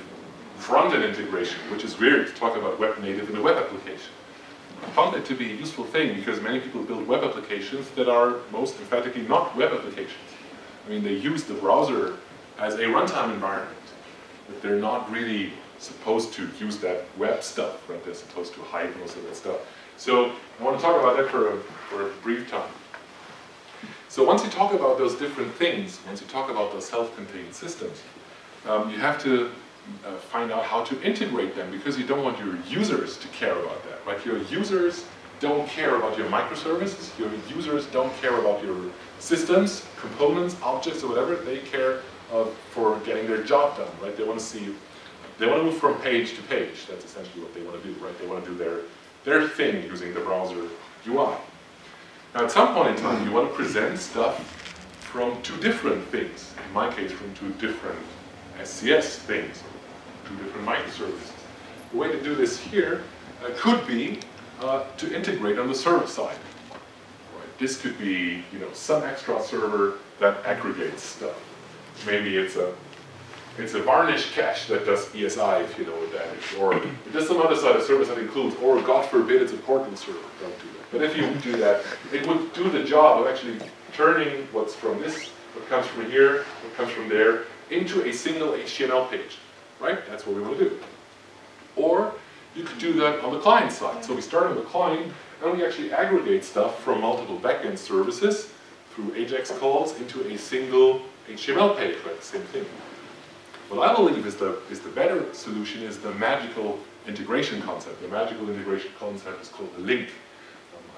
front-end integration, which is weird to talk about web-native in a web application. I found it to be a useful thing because many people build web applications that are most emphatically not web applications. I mean, they use the browser as a runtime environment, but they're not really supposed to use that web stuff, right? They're supposed to hide most of that stuff. So I want to talk about that for a brief time. So once you talk about those different things, once you talk about those self-contained systems, you have to find out how to integrate them because you don't want your users to care about that, right? Your users don't care about your microservices, your users don't care about your systems, components, objects, or whatever. They care for getting their job done, right? They want to see, they want to move from page to page. That's essentially what they want to do, right? They want to do their thing using the browser UI. Now at some point in time, you want to present stuff from two different things. In my case, from two different SCS things, two different microservices. The way to do this here could be to integrate on the server side. Right? This could be, some extra server that aggregates stuff. Maybe it's a varnish cache that does ESI, if you know what that is, or it does some other side of service that includes, or God forbid, it's a portal server. Don't do that. But if you do that, it would do the job of actually turning what's from this, what comes from here, what comes from there, into a single HTML page, right? That's what we want to do. Or you could do that on the client side. So we start on the client, and we actually aggregate stuff from multiple backend services through AJAX calls into a single HTML page, right? The same thing. What I believe is the better solution is the magical integration concept. The magical integration concept is called a link.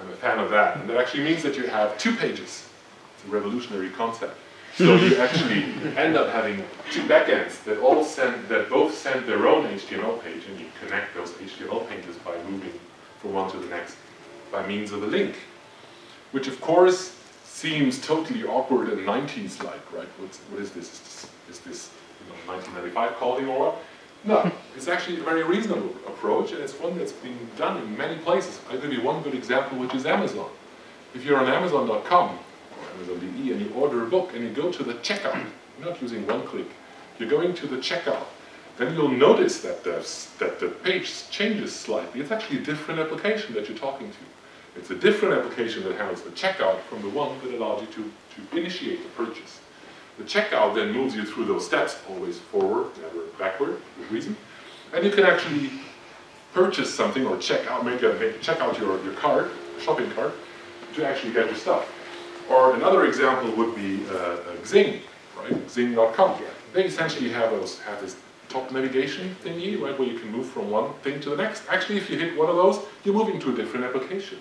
I'm a fan of that. And that actually means that you have two pages. It's a revolutionary concept. So you actually end up having two backends that both send their own HTML page, and you connect those HTML pages by moving from one to the next by means of a link. Which of course seems totally awkward and 90s-like, right? What is this? Is this 1995 calling or what? No, it's actually a very reasonable approach, and it's one that's been done in many places. I'll give you one good example, which is Amazon. If you're on Amazon.com or Amazon.de and you order a book and you go to the checkout, you're not using one click, you're going to the checkout, then you'll notice that the page changes slightly. It's actually a different application that you're talking to. It's a different application that handles the checkout from the one that allows you to initiate the purchase. The checkout then moves you through those steps, always forward, never backward, with reason. And you can actually purchase something or check out your cart, shopping cart, to actually get your stuff. Or another example would be Xing, right? Xing.com. They essentially have this top navigation thingy, right, where you can move from one thing to the next. Actually, if you hit one of those, you're moving to a different application,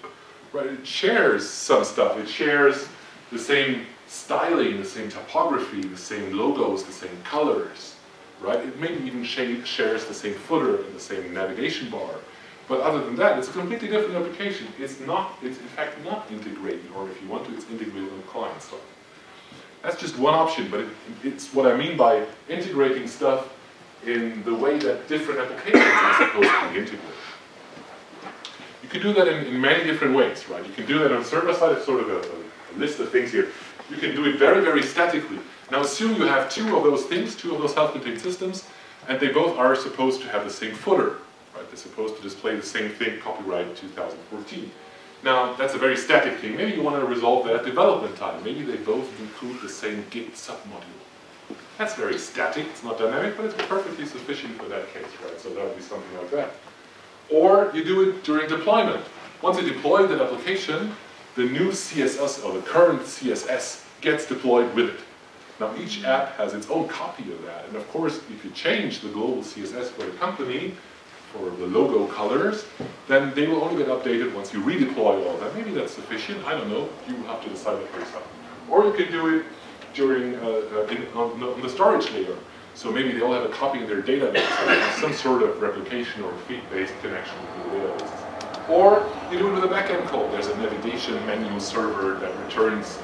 right? It shares some stuff. It shares the same styling, the same typography, the same logos, the same colors, right? It maybe even shares the same footer and the same navigation bar. But other than that, it's a completely different application. It's in fact not integrated, or if you want to, it's integrated on the client side. That's just one option, but it's what I mean by integrating stuff in the way that different applications are supposed to be integrated. You can do that in many different ways, right? You can do that on the server side. It's sort of a list of things here. You can do it very, very statically. Now assume you have two of those things, two of those self-contained systems, and they both are supposed to have the same footer, right? They're supposed to display the same thing, copyright 2014. Now, that's a very static thing. Maybe you want to resolve that at development time. Maybe they both include the same Git submodule. That's very static, it's not dynamic, but it's perfectly sufficient for that case, right? So that would be something like that. Or you do it during deployment. Once you deploy that application, the new CSS, or the current CSS, gets deployed with it. Now each app has its own copy of that, and of course if you change the global CSS for the company, for the logo colors, then they will only get updated once you redeploy all that. Maybe that's sufficient, I don't know, you will have to decide that for yourself. Or you can do it during, on the storage layer. So maybe they all have a copy in their database, or some sort of replication or feed-based connection between the databases. Or you do it with a backend call. There's a navigation menu server that returns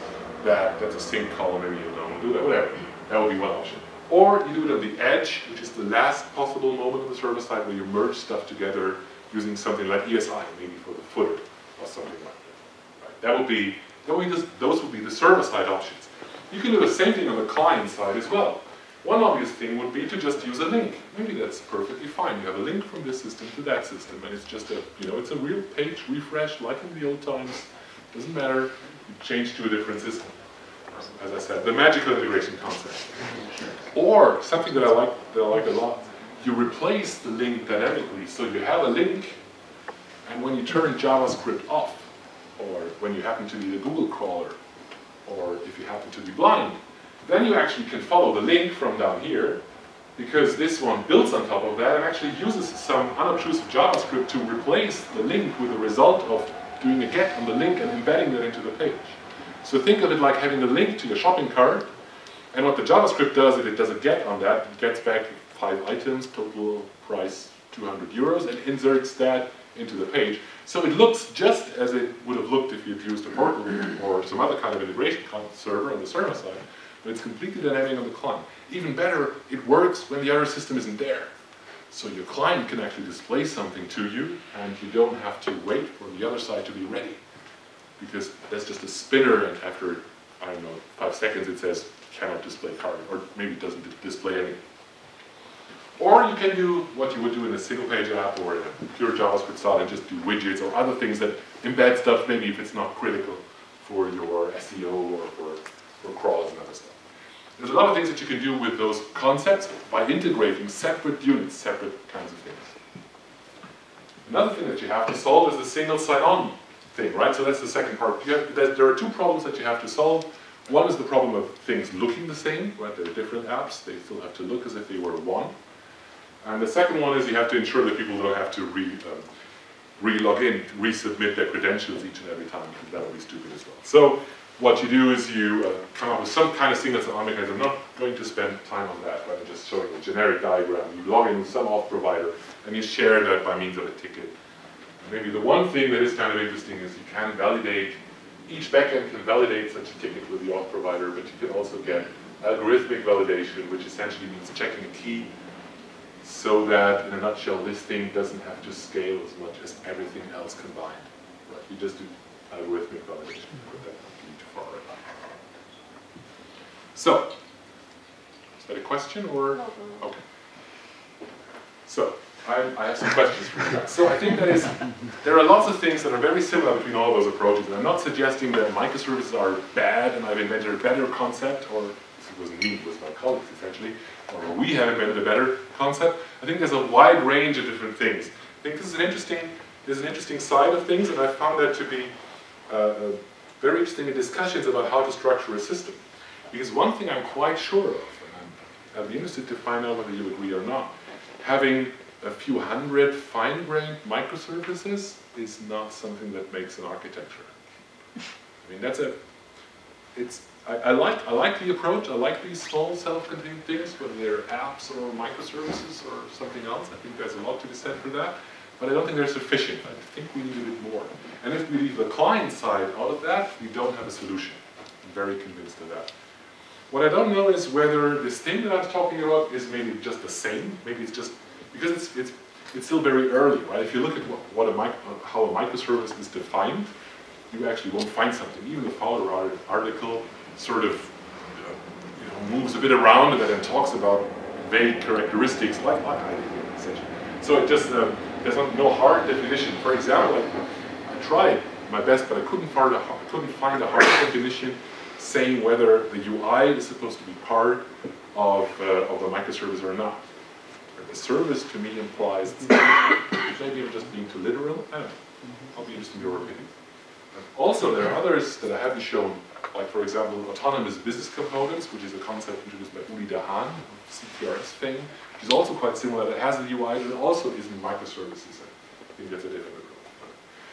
that's a sync column, maybe you don't do that, whatever. That would be one option. Or you do it on the edge, which is the last possible moment of the server side where you merge stuff together using something like ESI, maybe for the footer or something like that. Right? Those would be the server side options. You can do the same thing on the client side as well. One obvious thing would be to just use a link. Maybe that's perfectly fine. You have a link from this system to that system, and it's just a, it's a real page refresh like in the old times. Doesn't matter. You change to a different system. As I said, the magical integration concept. Or something that I like a lot. You replace the link dynamically. So you have a link, and when you turn JavaScript off, or when you happen to be a Google crawler, or if you happen to be blind, then you actually can follow the link from down here, because this one builds on top of that and actually uses some unobtrusive JavaScript to replace the link with the result of doing a get on the link and embedding that into the page. So think of it like having a link to your shopping cart, and what the JavaScript does is it does a get on that, it gets back 5 items, total price 200 euros, and inserts that into the page. So it looks just as it would have looked if you'd used a portal or some other kind of integration server on the server side, but it's completely dynamic on the client. Even better, it works when the other system isn't there. So your client can actually display something to you, and you don't have to wait for the other side to be ready. Because that's just a spinner, and after, I don't know, 5 seconds it says, cannot display card, or maybe it doesn't display anything. Or you can do what you would do in a single-page app or in a pure JavaScript style and just do widgets or other things that embed stuff, maybe if it's not critical for your SEO or for crawls and other stuff. There's a lot of things that you can do with those concepts by integrating separate units, separate kinds of things. Another thing that you have to solve is the single sign-on thing, right? So that's the second part. There are 2 problems that you have to solve. One is the problem of things looking the same, right? They're different apps. They still have to look as if they were one. And the second one is you have to ensure that people don't have to re-log in, resubmit their credentials each and every time, because that would be stupid as well. So what you do is you come up with some kind of single sign-on mechanism. I'm not going to spend time on that, but I'm just showing a generic diagram. You log in with some auth provider, and you share that by means of a ticket. Maybe the one thing that is kind of interesting is you can validate, each backend can validate such a ticket with the auth provider, but you can also get algorithmic validation, which essentially means checking a key, so that, in a nutshell, this thing doesn't have to scale as much as everything else combined. Right? You just do algorithmic validation. Put that too far right. So, is that a question or? No. Okay. So, I have some questions for you guys. So I think there are lots of things that are very similar between all those approaches. And I'm not suggesting that microservices are bad and I've invented a better concept, or this wasn't me, it was my colleagues essentially, or we have invented a better concept. I think there's a wide range of different things. I think this is an interesting side of things, and I found that to be very interesting in discussions about how to structure a system. Because one thing I'm quite sure of, and I'd be interested to find out whether you agree or not, having a few hundred fine-grained microservices is not something that makes an architecture. I mean, I like the approach. I like these small self-contained things, whether they're apps or microservices or something else. I think there's a lot to be said for that, but I don't think they're sufficient. I think we need a bit more. And if we leave the client side out of that, we don't have a solution. I'm very convinced of that. What I don't know is whether this thing that I'm talking about is maybe just the same. Maybe it's just because it's still very early, right? If you look at how a microservice is defined, you actually won't find something. Even the Fowler article sort of moves a bit around it and talks about vague characteristics like IDE, essentially. So it just there's no hard definition. For example, I tried my best, but I couldn't find a hard definition saying whether the UI is supposed to be part of the microservice or not. The service to me implies maybe I'm just being too literal. I don't know. I'll be interested in your opinion. Also, there are others that I haven't shown like for example, autonomous business components, which is a concept introduced by Uli Dahan, CPRS thing, which is also quite similar. That has a UI, but it also isn't microservices. I think that's a different approach.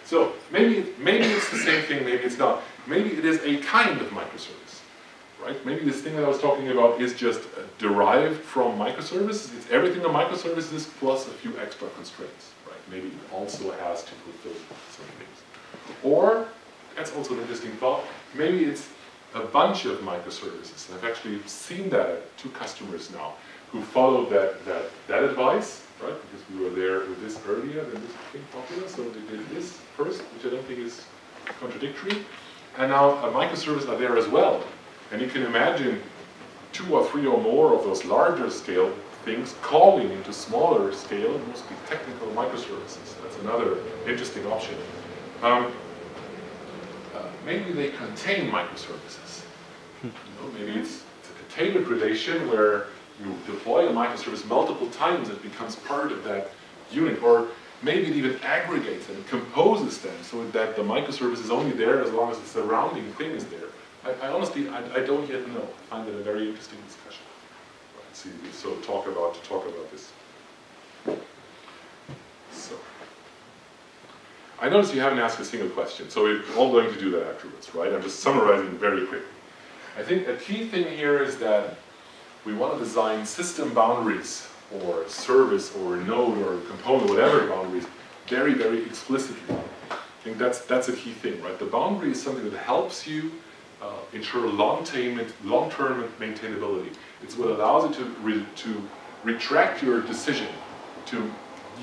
So maybe it's the same thing, maybe it's not. Maybe it is a kind of microservice, right? Maybe this thing that I was talking about is just derived from microservices. It's everything a microservice is plus a few extra constraints, right? Maybe it also has to fulfill some things. Or, that's also an interesting thought, maybe it's a bunch of microservices. I've actually seen that at 2 customers now who followed that advice, right? Because we were there with this earlier than this became popular, so they did this first, which I don't think is contradictory. And now a microservices are there as well. And you can imagine 2 or 3 or more of those larger scale things calling into smaller scale, mostly technical microservices. That's another interesting option. Maybe they contain microservices. You know, maybe it's a contained relation where you deploy a microservice multiple times, it becomes part of that unit, or maybe it even aggregates and composes them so that the microservice is only there as long as the surrounding thing is there. I honestly, I don't yet know. I find it a very interesting discussion. Right, so talk about this. So, I notice you haven't asked a single question, so we're all going to do that afterwards, right? I'm just summarizing very quickly. I think a key thing here is that we want to design system boundaries, or service, or node, or component, whatever boundaries, very, very explicitly. I think that's a key thing, right? The boundary is something that helps you ensure long-term maintainability. It's what allows you to retract your decision, to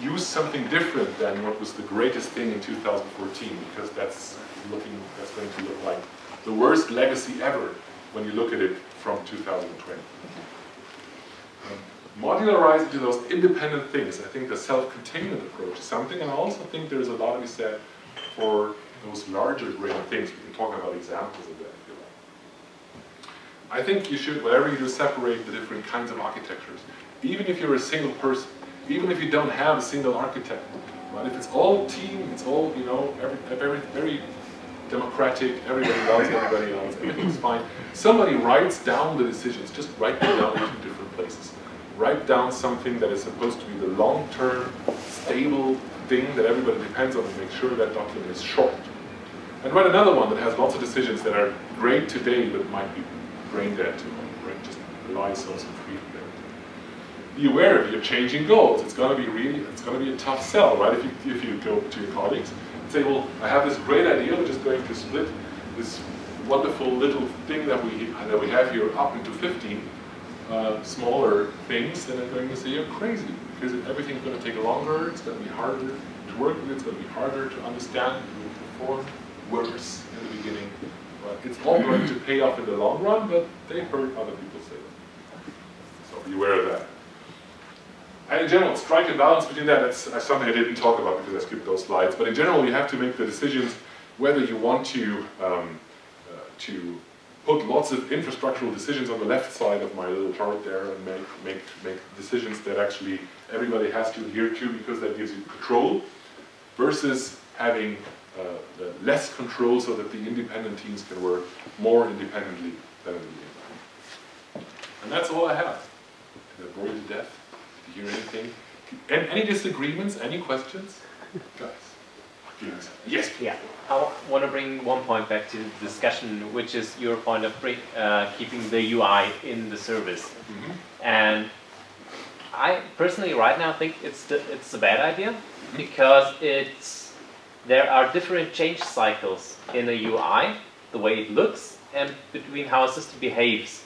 use something different than what was the greatest thing in 2014, because that's going to look like the worst legacy ever when you look at it from 2020. Modularizing to those independent things. I think the self-contained approach is something, and I also think there's a lot to be said for those larger grain things. We can talk about examples of that if you like. I think you should, whatever you do, separate the different kinds of architectures. Even if you're a single person, even if you don't have a single architect, but if it's all team, it's all, you know, very democratic, everybody loves everybody else, everything's fine. Somebody writes down the decisions, just write them down in 2 different places. Write down something that is supposed to be the long-term, stable thing that everybody depends on, and make sure that document is short. And write another one that has lots of decisions that are great today, but might be brain dead tomorrow, right? Just relies on some freedom there. Be aware if you're changing goals. It's going to be a tough sell, right? If you go to your colleagues and say, well, I have this great idea, we're just going to split this wonderful little thing that we have here up into 15 smaller things, then I'm going to say you're crazy, because everything's going to take longer, it's going to be harder to work with, it's going to be harder to understand, to perform worse in the beginning. But it's all going to pay off in the long run, but they heard other people say that. So be aware of that. And in general, strike a balance between that. That's something I didn't talk about because I skipped those slides. But in general, you have to make the decisions whether you want to put lots of infrastructural decisions on the left side of my little chart there and make decisions that actually everybody has to adhere to because that gives you control, versus having less control so that the independent teams can work more independently than in the beginning. And that's all I have. Did I bore you to death? Did you hear anything? Any disagreements? Any questions? Guys? Yes. Yeah. I want to bring one point back to the discussion, which is your point of keeping the UI in the service. Mm-hmm. And I personally right now think it's a bad idea, because there are different change cycles in a UI, the way it looks, and between how a system behaves.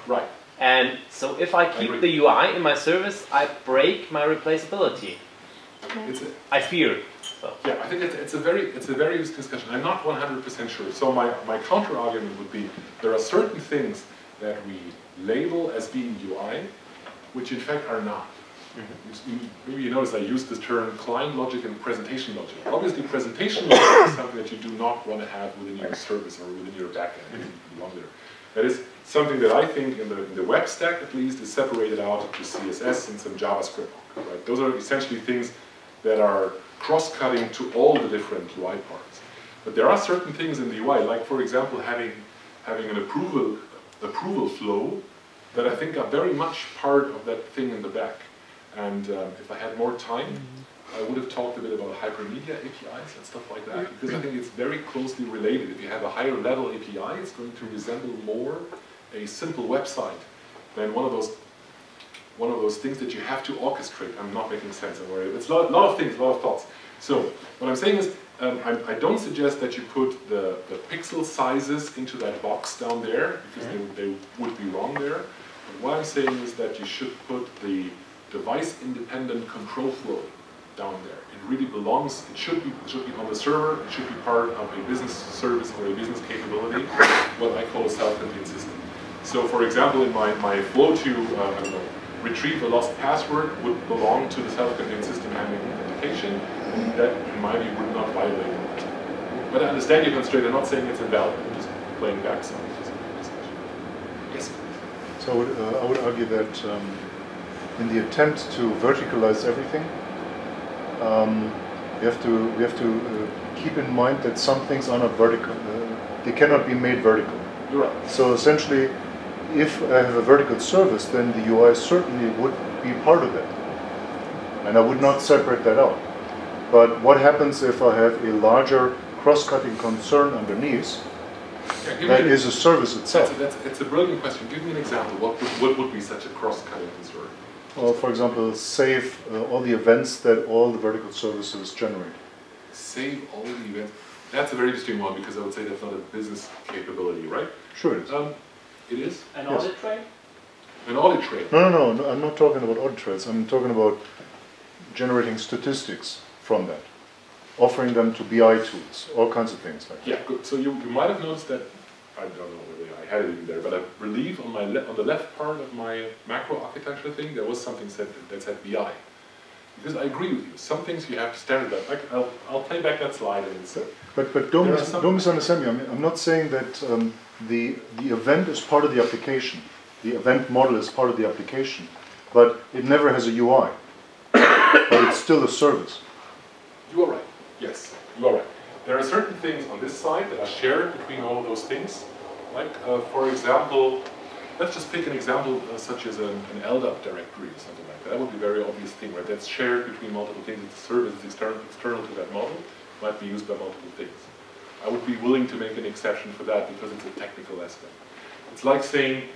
Right. And so if I keep the UI in my service, I break my replaceability. I fear. So. Yeah, I think it's a very useful discussion. I'm not 100% sure. So my counter argument would be there are certain things that we label as being UI, which in fact are not. Mm-hmm. Maybe you notice I use this term client logic and presentation logic. Obviously, presentation logic is something that you do not want to have within your service or within your backend. That is something that I think in the web stack at least is separated out to CSS and some JavaScript. Right? Those are essentially things that are cross-cutting to all the different UI parts. But there are certain things in the UI, like for example having having an approval flow that I think are very much part of that thing in the back. And if I had more time, I would have talked a bit about hypermedia APIs and stuff like that, because I think it's very closely related. If you have a higher level API, it's going to resemble more a simple website than one of those things that you have to orchestrate. I'm not making sense, I'm worried. It's a lot of things, a lot of thoughts. So what I'm saying is, I don't suggest that you put the pixel sizes into that box down there, because they would be wrong there. But what I'm saying is that you should put the device-independent control flow down there. It really belongs, it should be on the server, it should be part of a business service or a business capability, what I call a self-contained system. So for example, in my flow to, I don't know, retrieve a lost password would belong to the self-contained system handling authentication, and that, in my view, would not violate it. But I understand your constraint. I'm not saying it's invalid. I'm just playing back some discussion. Yes. So I would argue that in the attempt to verticalize everything, we have to keep in mind that some things are not vertical. They cannot be made vertical. You're right. So essentially, if I have a vertical service, then the UI certainly would be part of it. And I would not separate that out. But what happens if I have a larger cross-cutting concern underneath that is a service itself? It's a brilliant question. Give me an example. What would be such a cross-cutting concern? Well, for example, save all the events that all the vertical services generate. Save all the events. That's a very interesting one, because I would say that's not a business capability, right? Sure it is. It is? An audit trail? An audit trail? No, I'm not talking about audit trails. I'm talking about generating statistics from that, offering them to BI tools, all kinds of things like that. Yeah, good. So you might have noticed that, I don't know whether I had it in there, but I believe on the left part of my macro architecture thing, there was something that said BI. Because I agree with you, some things you have to standardize. I'll play back that slide. But don't misunderstand me. I'm not saying that the event is part of the application. The event model is part of the application, but it never has a UI. But it's still a service. You are right. Yes, you are right. There are certain things on this side that are shared between all of those things. Like, for example, let's just pick an example such as an LDAP directory or something like that. That would be a very obvious thing, right? That's shared between multiple things. It's a service that's external to that model. Might be used by multiple things. I would be willing to make an exception for that because it's a technical aspect. It's like saying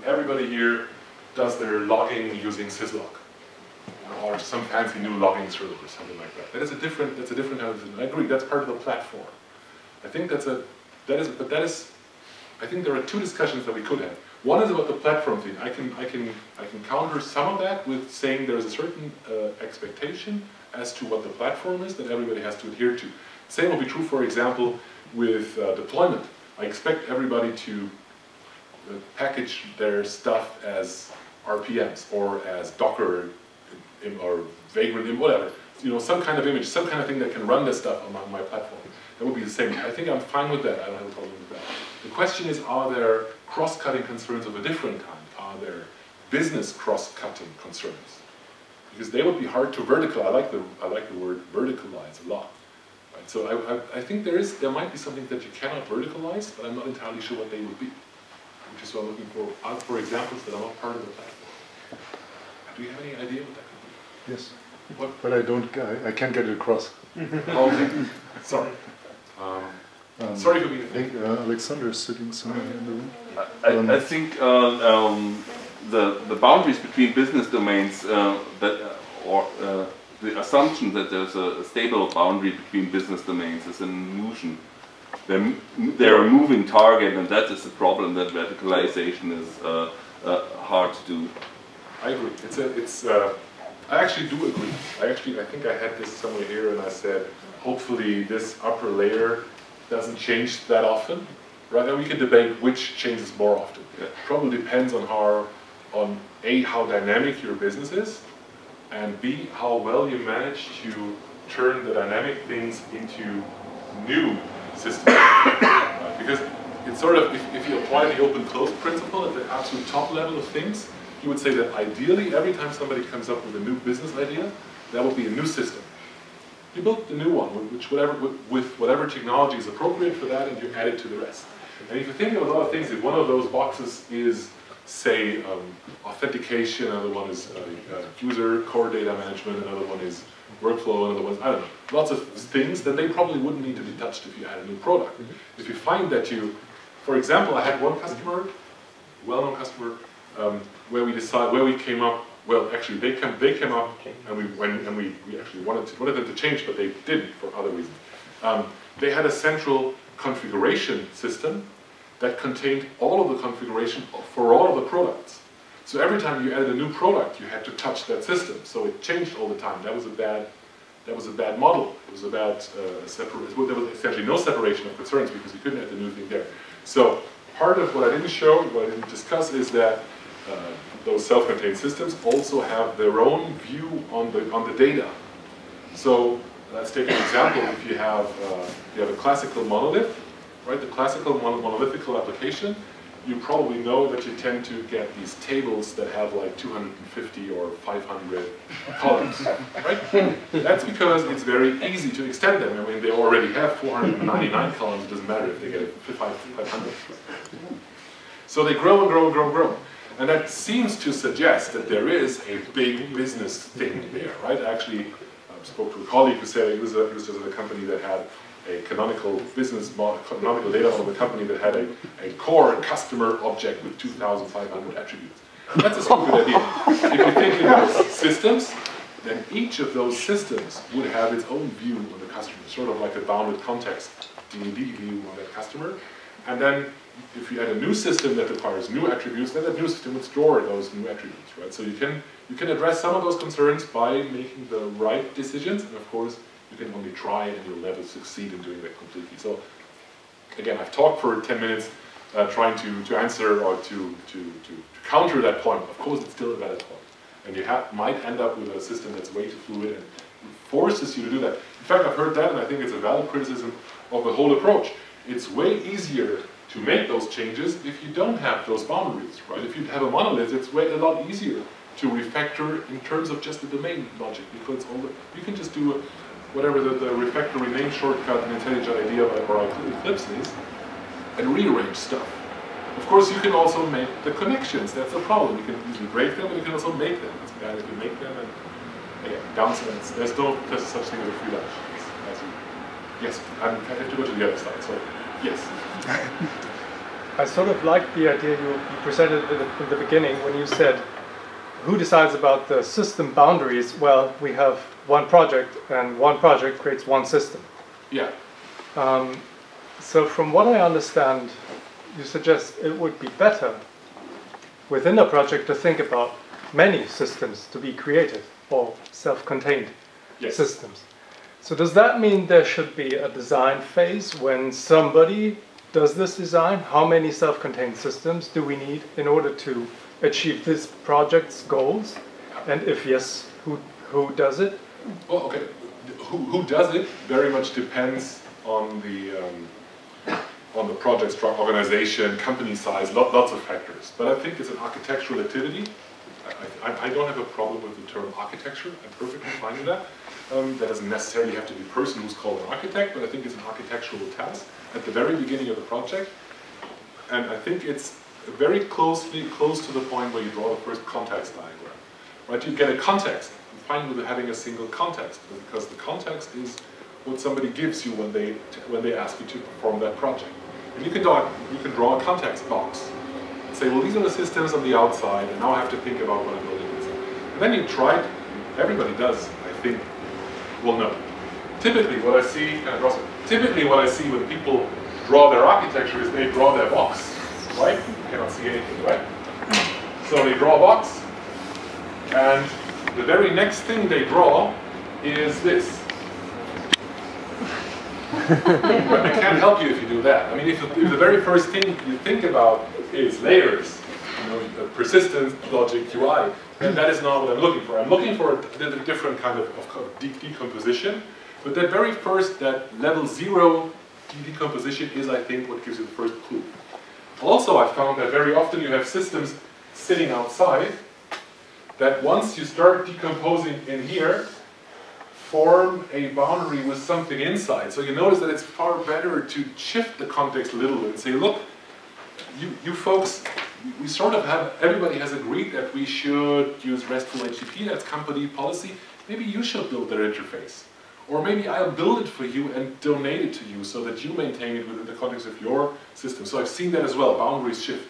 everybody here does their logging using syslog, or some fancy new logging service or something like that. That's a different kind of thing. I agree, that's part of the platform. I think I think there are two discussions that we could have. One is about the platform thing. I can counter some of that with saying there is a certain expectation as to what the platform is that everybody has to adhere to. Same will be true, for example, with deployment. I expect everybody to package their stuff as RPMs or as Docker or Vagrant, whatever. You know, some kind of image, some kind of thing that can run this stuff on my platform. That would be the same. I think I'm fine with that. I don't have a problem with that. The question is, are there cross-cutting concerns of a different kind? Are there business cross-cutting concerns? Because they would be hard to verticalize. I like the word verticalize a lot. Right? So I think there might be something that you cannot verticalize, but I'm not entirely sure what they would be. Which is why I'm looking for examples that are not part of the platform. Do you have any idea what that could be? Yes. What? But I can't get it across. Okay. Sorry. Sorry for being. I think Alexander is sitting somewhere in the room. I think the boundaries between business domains the assumption that there's a stable boundary between business domains is an illusion. They're a moving target, and that is the problem. That verticalization is hard to do. I agree. I actually do agree. I think I had this somewhere here, and I said, hopefully this upper layer doesn't change that often, right? And we can debate which changes more often. Yeah. Probably depends on A, how dynamic your business is, and B, how well you manage to turn the dynamic things into new systems. Right? Because it's sort of, if you apply the open-close principle at the absolute top level of things, you would say that ideally, every time somebody comes up with a new business idea, that would be a new system. You build the new one with whatever technology is appropriate for that, and you add it to the rest. And if you think of a lot of things, if one of those boxes is, say, authentication, another one is user core data management, another one is workflow, another one is, I don't know, lots of things, then they probably wouldn't need to be touched if you add a new product. If you find that you, for example, I had one customer, well-known customer, where we came up, well, actually, they came up, and we actually wanted them to change, but they didn't for other reasons. They had a central configuration system that contained all of the configuration for all of the products. So every time you added a new product, you had to touch that system. So it changed all the time. That was a bad model. It was a bad there was essentially no separation of concerns because you couldn't add the new thing there. So part of what I didn't show, what I didn't discuss, is that those self-contained systems also have their own view on the data. So let's take an example. If you have a classical monolith, right? The classical monolithic application, you probably know that you tend to get these tables that have like 250 or 500 columns, right? That's because it's very easy to extend them. I mean, they already have 499 columns. It doesn't matter if they get 500. So they grow and grow and grow and grow. And that seems to suggest that there is a big business thing there, right? Actually, I spoke to a colleague who said he was just at a company that had a canonical business model, canonical data from a company that had a core customer object with 2,500 attributes. That's a super good idea. If you think in those systems, then each of those systems would have its own view on the customer, sort of like a bounded context D&D view on that customer. And then if you add a new system that requires new attributes, then that new system would store those new attributes, right? So you can address some of those concerns by making the right decisions, and of course, you can only try and you'll never succeed in doing that completely. So again, I've talked for 10 minutes trying to answer or to counter that point. Of course, it's still a valid point. And you might end up with a system that's way too fluid and forces you to do that. In fact, I've heard that, and I think it's a valid criticism of the whole approach. It's way easier to make those changes if you don't have those boundaries, right? If you have a monolith, it's a lot easier to refactor in terms of just the domain logic, because you can just do whatever the refactor rename shortcut in IntelliJ IDEA or Eclipse is, and rearrange stuff. Of course, you can also make the connections. That's the problem. You can easily break them, but you can also make them. It's bad if you make them, and again, downsides. There's no such thing as a free lunch. Yes, I have to go to the other side. So, yes. I sort of like the idea you presented in the beginning when you said, who decides about the system boundaries? Well, we have one project, and one project creates one system. Yeah. So from what I understand, you suggest it would be better within a project to think about many systems to be created, or self-contained systems. So does that mean there should be a design phase when somebody does this design? How many self-contained systems do we need in order to achieve this project's goals? And if yes, who does it? Well, okay. Who does it very much depends on the project structure, organization, company size, lots of factors. But I think it's an architectural activity. I don't have a problem with the term architecture. I'm perfectly fine with that. That doesn't necessarily have to be a person who's called an architect, but I think it's an architectural task at the very beginning of the project. And I think it's very close to the point where you draw the first context diagram. Right? You get a context. I'm fine with having a single context, because the context is what somebody gives you when they ask you to perform that project. And you can draw a context box and say, well, these are the systems on the outside, and now I have to think about what I'm building inside. And then you try it. Everybody does, I think. Well, no. Typically, what I see when people draw their architecture is they draw their box, right? You cannot see anything, right? So they draw a box, and the very next thing they draw is this. But I can't help you if you do that. I mean, if the very first thing you think about is layers, persistence, logic, UI, then that is not what I'm looking for. I'm looking for a different kind of decomposition. But that very first, that level 0 decomposition is, I think, what gives you the first clue. Also, I found that very often you have systems sitting outside that once you start decomposing in here, form a boundary with something inside. So you notice that it's far better to shift the context a little bit and say, look, you folks, we sort of have, everybody has agreed that we should use RESTful HTTP, that's company policy. Maybe you should build that interface. Or maybe I'll build it for you and donate it to you so that you maintain it within the context of your system. So I've seen that as well, boundaries shift.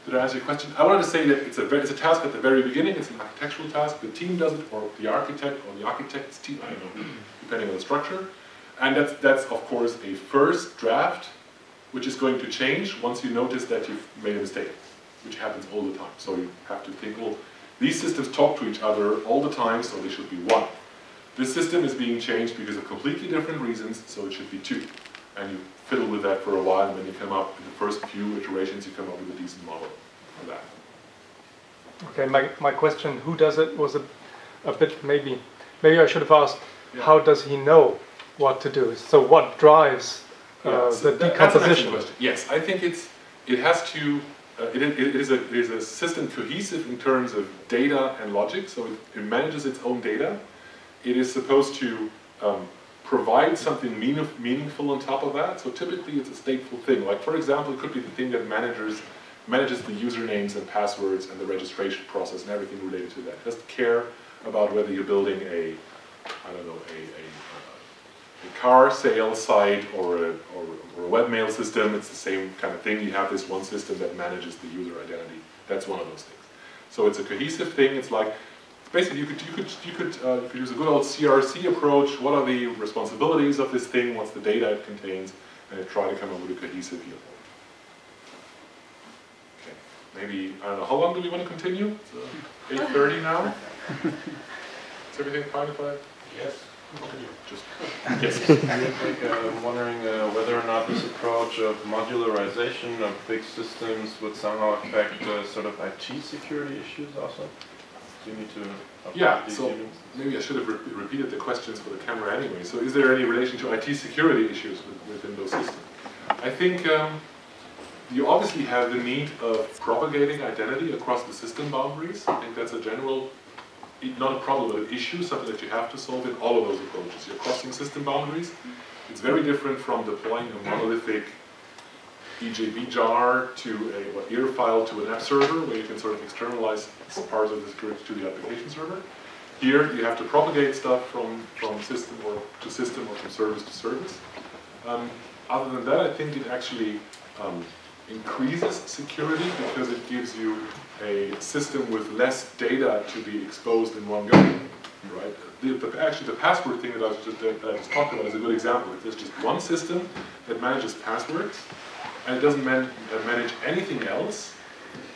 Did I answer your question? I wanted to say that it's a task at the very beginning, it's an architectural task, the team does it, or the architect, or the architect's team, I don't know, depending on the structure. And that's of course a first draft, which is going to change once you notice that you've made a mistake, which happens all the time. So you have to think, well, these systems talk to each other all the time, so they should be one. This system is being changed because of completely different reasons, so it should be two. And you fiddle with that for a while, and then you come up, in the first few iterations, you come up with a decent model for that. Okay, my question, who does it, was a bit, maybe I should have asked, how does he know what to do? So what drives the decomposition? That's an yes, I think it has to, it is a system cohesive in terms of data and logic, so it manages its own data. It is supposed to provide something meaningful on top of that. So typically it's a stateful thing. Like for example, it could be the thing that manages the usernames and passwords and the registration process and everything related to that. It doesn't care about whether you're building a car sales site or a webmail system. It's the same kind of thing. You have this one system that manages the user identity. That's one of those things. So it's a cohesive thing. It's like basically, you could use a good old CRC approach. What are the responsibilities of this thing? What's the data it contains? And try to come up with a cohesive view. Okay, maybe, I don't know, how long do we want to continue? It's 8:30 now? Is everything fine if I? Yes. Just, yes. I'm wondering whether or not this approach of modularization of big systems would somehow affect sort of IT security issues also? Do you need to so maybe I should have repeated the questions for the camera anyway. So is there any relation to IT security issues within those systems? I think you obviously have the need of propagating identity across the system boundaries. I think that's a general, not a problem, but an issue, something that you have to solve in all of those approaches. You're crossing system boundaries. It's very different from deploying a monolithic EJB jar to a EAR file to an app server, where you can sort of externalize parts of the script to the application server. Here, you have to propagate stuff from system or from service to service. Other than that, I think it actually increases security because it gives you a system with less data to be exposed in one go. Right? Actually, the password thing that I just talked about is a good example. If there's just one system that manages passwords, and it doesn't manage anything else,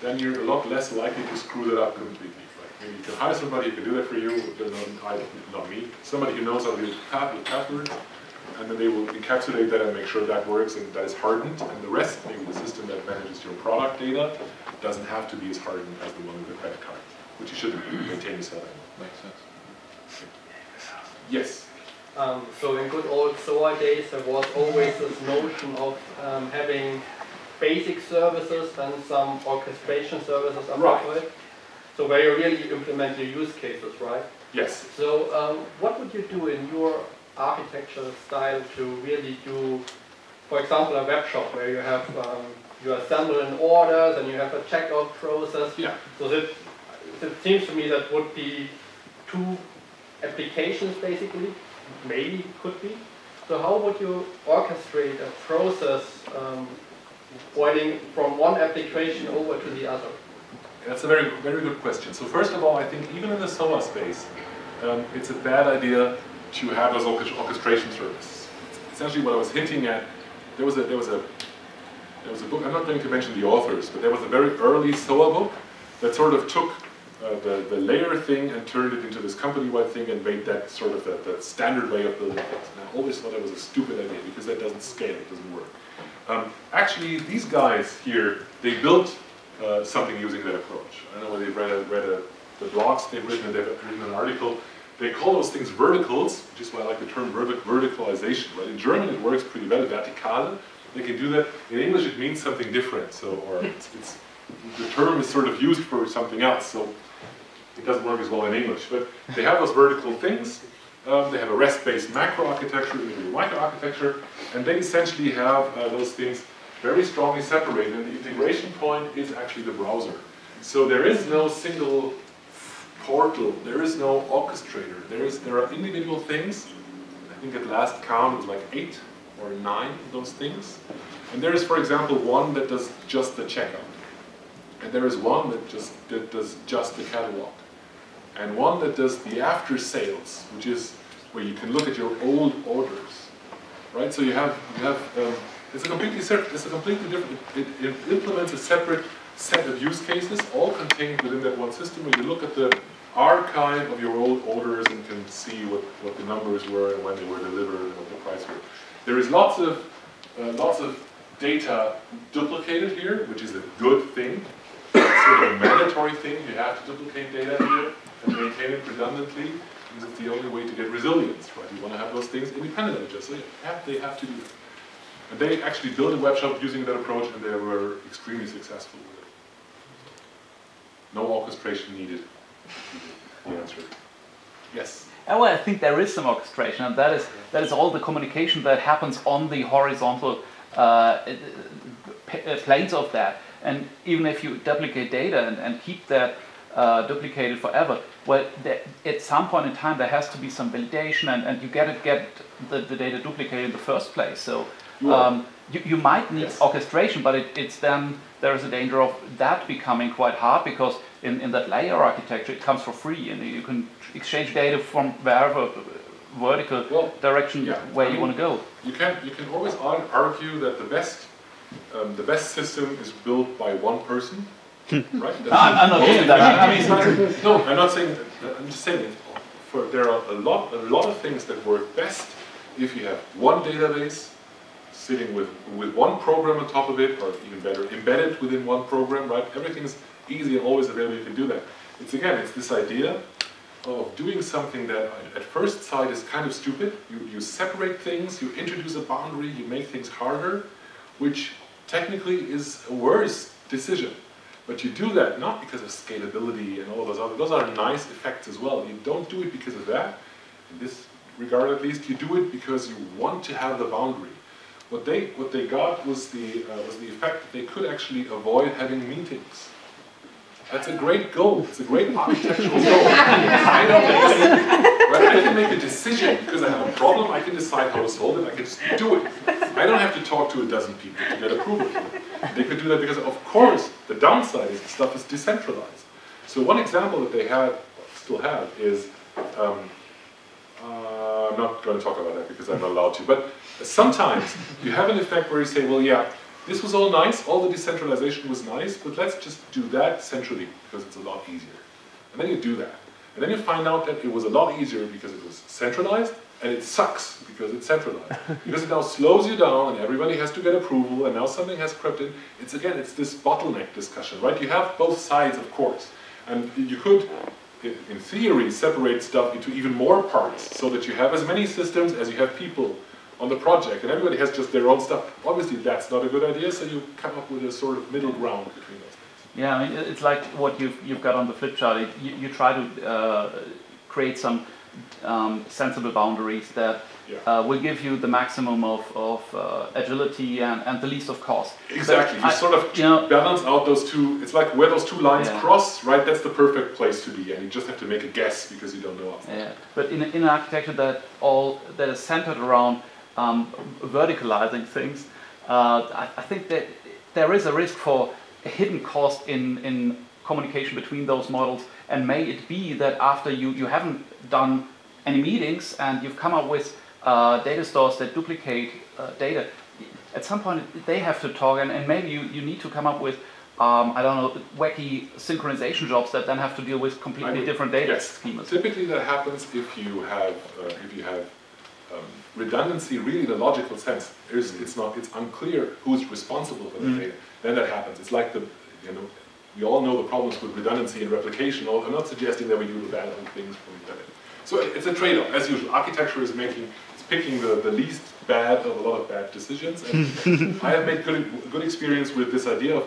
then you're a lot less likely to screw that up completely. Right? Maybe you can hire somebody who can do that for you, not me. Somebody who knows how to do passwords, and then they will encapsulate that and make sure that works and that is hardened. And the rest, maybe the system that manages your product data, doesn't have to be as hardened as the one with the credit card, which you should maintain yourself in. makes sense? Yes. So in good old SOA days, there was always this notion of having basic services and some orchestration services on top of it. So where you really implement your use cases, right? Yes. So what would you do in your architectural style to really do, for example, a web shop where you have you assemble in orders and you have a checkout process? Yeah. So it seems to me that would be two applications basically. Maybe could be. So how would you orchestrate a process pointing from one application over to the other? That's a very, very good question. So first of all, I think even in the SOA space, it's a bad idea to have those orchestration services. Essentially, what I was hinting at, there was a book. I'm not going to mention the authors, but there was a very early SOA book that sort of took the layer thing and turned it into this company-wide thing and made that sort of the standard way of building things. And I always thought that was a stupid idea because that doesn't scale, it doesn't work. Actually, these guys here, they built something using that approach. I don't know whether you've read the blogs they've written, and they've written an article. They call those things verticals, which is why I like the term verticalization. Right? In German, it works pretty well, vertikale. They can do that. In English, it means something different. So, or the term is sort of used for something else. So it doesn't work as well in English. But they have those vertical things. They have a REST-based macro architecture, integrated microarchitecture, and they essentially have those things very strongly separated, and the integration point is actually the browser. So there is no single portal, there is no orchestrator, there are individual things. I think at last count it was like 8 or 9 of those things. And there is, for example, one that does just the checkout. And there is one that does just the catalog. And one that does the after sales, which is where you can look at your old orders, right? So it's a completely different. It implements a separate set of use cases, all contained within that one system. Where you look at the archive of your old orders and can see what the numbers were and when they were delivered and what the price were. There is lots of data duplicated here, which is a good thing. It's sort of a mandatory thing. You have to duplicate data here and maintain it redundantly, because it's the only way to get resilience, right? You want to have those things independent of each other, so they have to do it. And they actually built a web shop using that approach, and they were extremely successful with it. No orchestration needed. The answer. Yes. Well, I think there is some orchestration, and that is all the communication that happens on the horizontal planes of that. And even if you duplicate data and keep that duplicated forever, well, at some point in time there has to be some validation, and you get the data duplicated in the first place. So you might need orchestration, but it's then there is a danger of that becoming quite hard, because in that layer architecture it comes for free, and you can exchange data from wherever vertical direction where you want to go. You can always argue that the best system is built by one person, right? I'm not doing that. I mean, no, I'm not saying that. I'm just saying that there are a lot of things that work best if you have one database sitting with one program on top of it, or even better, embedded within one program, right? Everything's easy and always available. You can do that. It's this idea of doing something that at first sight is kind of stupid. You separate things, you introduce a boundary, you make things harder, which technically is a worse decision. But you do that not because of scalability and all those are nice effects as well. You don't do it because of that. In this regard at least, you do it because you want to have the boundary. What they got was the effect that they could actually avoid having meetings. That's a great goal. It's a great architectural goal. I can make a decision because I have a problem. I can decide how to solve it. I can just do it. I don't have to talk to a dozen people to get approval. They could do that because, of course, the downside is the stuff is decentralized. So one example that they still have is, I'm not going to talk about that because I'm not allowed to, but sometimes you have an effect where you say, well, yeah, this was all nice, all the decentralization was nice, but let's just do that centrally because it's a lot easier. And then you do that. And then you find out that it was a lot easier because it was centralized, and it sucks because it's centralized. Because it now slows you down, and everybody has to get approval, and now something has crept in. It's this bottleneck discussion, right? You have both sides, of course. And you could, in theory, separate stuff into even more parts so that you have as many systems as you have people on the project, and everybody has just their own stuff. Obviously, that's not a good idea, so you come up with a sort of middle ground between those things. Yeah, I mean, it's like what you've got on the flip chart. You try to create some sensible boundaries that will give you the maximum of agility and the least of cost. Exactly. You sort of balance out those two. It's like where those two lines cross, right? That's the perfect place to be, and you just have to make a guess because you don't know outside. Yeah, but in an architecture that is centered around verticalizing things, I think that there is a risk for a hidden cost in communication between those models, and may it be that after you haven't done any meetings and you've come up with data stores that duplicate data, at some point they have to talk, and maybe you need to come up with I don't know, wacky synchronization jobs that then have to deal with completely different data schemas. Typically that happens if you have redundancy really in a logical sense. It's unclear who's responsible for the data. Then that happens. It's like we all know the problems with redundancy and replication. I'm not suggesting that we do the bad things from that. So it's a trade-off, as usual. Architecture is picking the least bad of a lot of bad decisions. And I have made good experience with this idea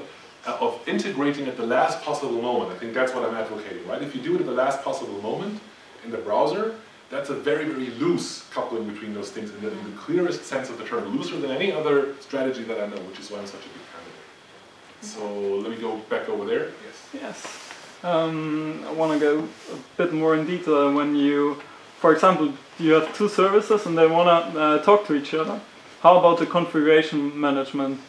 of integrating at the last possible moment. I think that's what I'm advocating, right? If you do it at the last possible moment in the browser, that's a very, very loose coupling between those things in the clearest sense of the term, looser than any other strategy that I know, which is why I'm such a big fan of it. So let me go back over there. Yes. Yes. I want to go a bit more in detail when you, for example, you have two services and they want to talk to each other. How about the configuration management?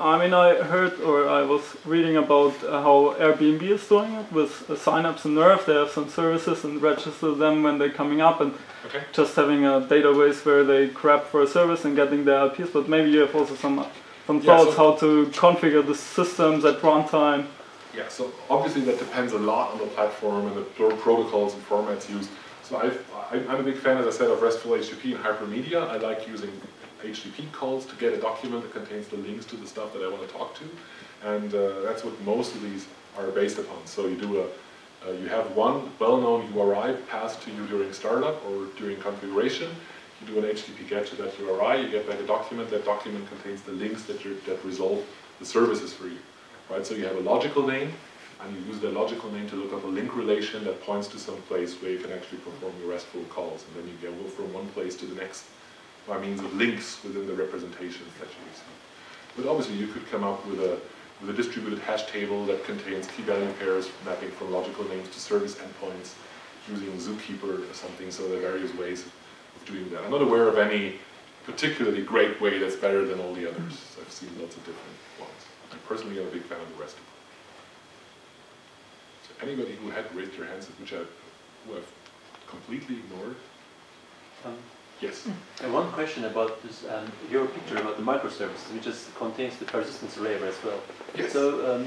I mean, I heard or I was reading about how Airbnb is doing it with Synapse and Nerve. They have some services and register them when they're coming up and just having a database where they grab for a service and getting their IPs. But maybe you have also some thoughts how to configure the systems at runtime. Yeah, so obviously that depends a lot on the platform and the protocols and formats used. So I'm a big fan, as I said, of RESTful HTTP and hypermedia. I like using HTTP calls to get a document that contains the links to the stuff that I want to talk to, and that's what most of these are based upon. So you do you have one well-known URI passed to you during startup or during configuration. You do an HTTP GET to that URI. You get back a document. That document contains the links that resolve the services for you. Right? So you have a logical name, and you use the logical name to look up a link relation that points to some place where you can actually perform your RESTful calls, and then you go from one place to the next by means of links within the representations that you receive. But obviously you could come up with a distributed hash table that contains key value pairs mapping from logical names to service endpoints using Zookeeper or something, so there are various ways of doing that. I'm not aware of any particularly great way that's better than all the others. I've seen lots of different ones. I personally am a big fan of the rest of them. So anybody who had raised their hands, which I have completely ignored? Yes. One question about this, your picture about the microservices, which contains the persistence layer as well. Yes. So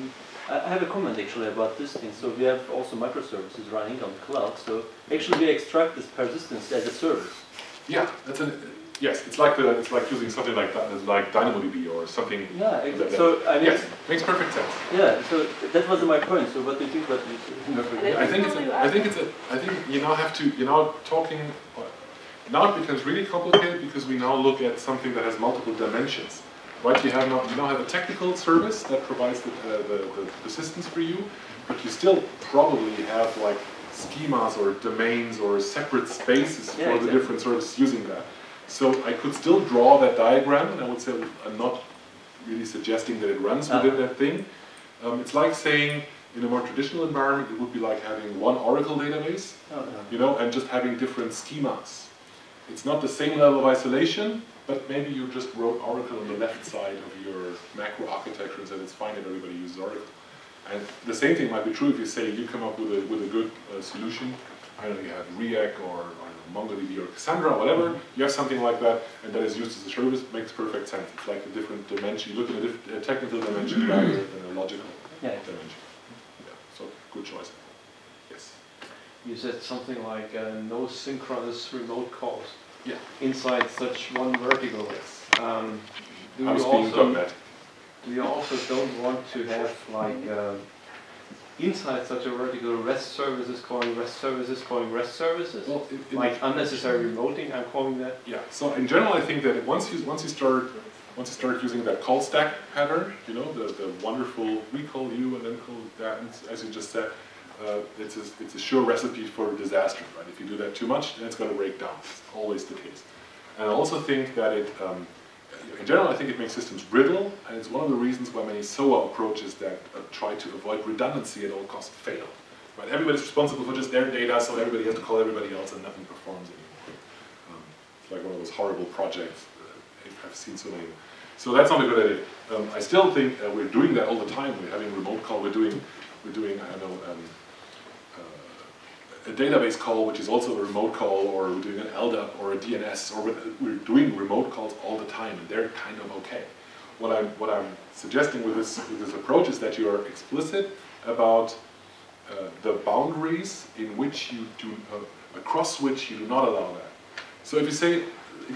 I have a comment actually about this thing. So we have also microservices running on the cloud. So actually we extract this persistence as a service. Yeah, yes. It's like using something like that, like DynamoDB or something. Yeah, exactly. So I mean, yes, makes perfect sense. Yeah. So that was my point. So what do you think about this? I think you now have to. You're now talking. Now it becomes really complicated because we now look at something that has multiple dimensions, right? You now have a technical service that provides the persistence for you, but you still probably have like schemas or domains or separate spaces for the different services using that. So I could still draw that diagram, and I would say I'm not really suggesting that it runs within that thing. It's like saying in a more traditional environment, it would be like having one Oracle database, you know, and just having different schemas. It's not the same level of isolation, but maybe you just wrote Oracle on the left side of your macro architecture and said it's fine if everybody uses Oracle. And the same thing might be true if you say you come up with a good solution. I don't know, you have React or MongoDB or Cassandra, whatever. You have something like that, and that is used as a service. Makes perfect sense. It's like a different dimension. You look at a technical dimension rather than a logical dimension. Yeah, so good choice. Yes. You said something like no synchronous remote calls. Yeah. Inside such one vertical. Yes. Do you also don't want to have like inside such a vertical REST services calling REST services calling REST services? Well, like unnecessary remoting, I'm calling that. Yeah. So in general, I think that once you start using that call stack pattern, you know, the wonderful we call you and then call that, and as you just said. It's a sure recipe for disaster, right? If you do that too much, then it's going to break down. It's always the case. And I also think that in general, I think it makes systems brittle, and it's one of the reasons why many SOA approaches that try to avoid redundancy at all costs fail. Right? Everybody's responsible for just their data, so everybody has to call everybody else, and nothing performs anymore. It's like one of those horrible projects. I've seen so many. So that's not a good idea. I still think we're doing that all the time. We're having remote call. We're doing I don't know. A database call, which is also a remote call, or we're doing an LDAP or a DNS, or we're doing remote calls all the time, and they're kind of okay. What I'm suggesting with this approach is that you are explicit about the boundaries in which you do across which you do not allow that. So if you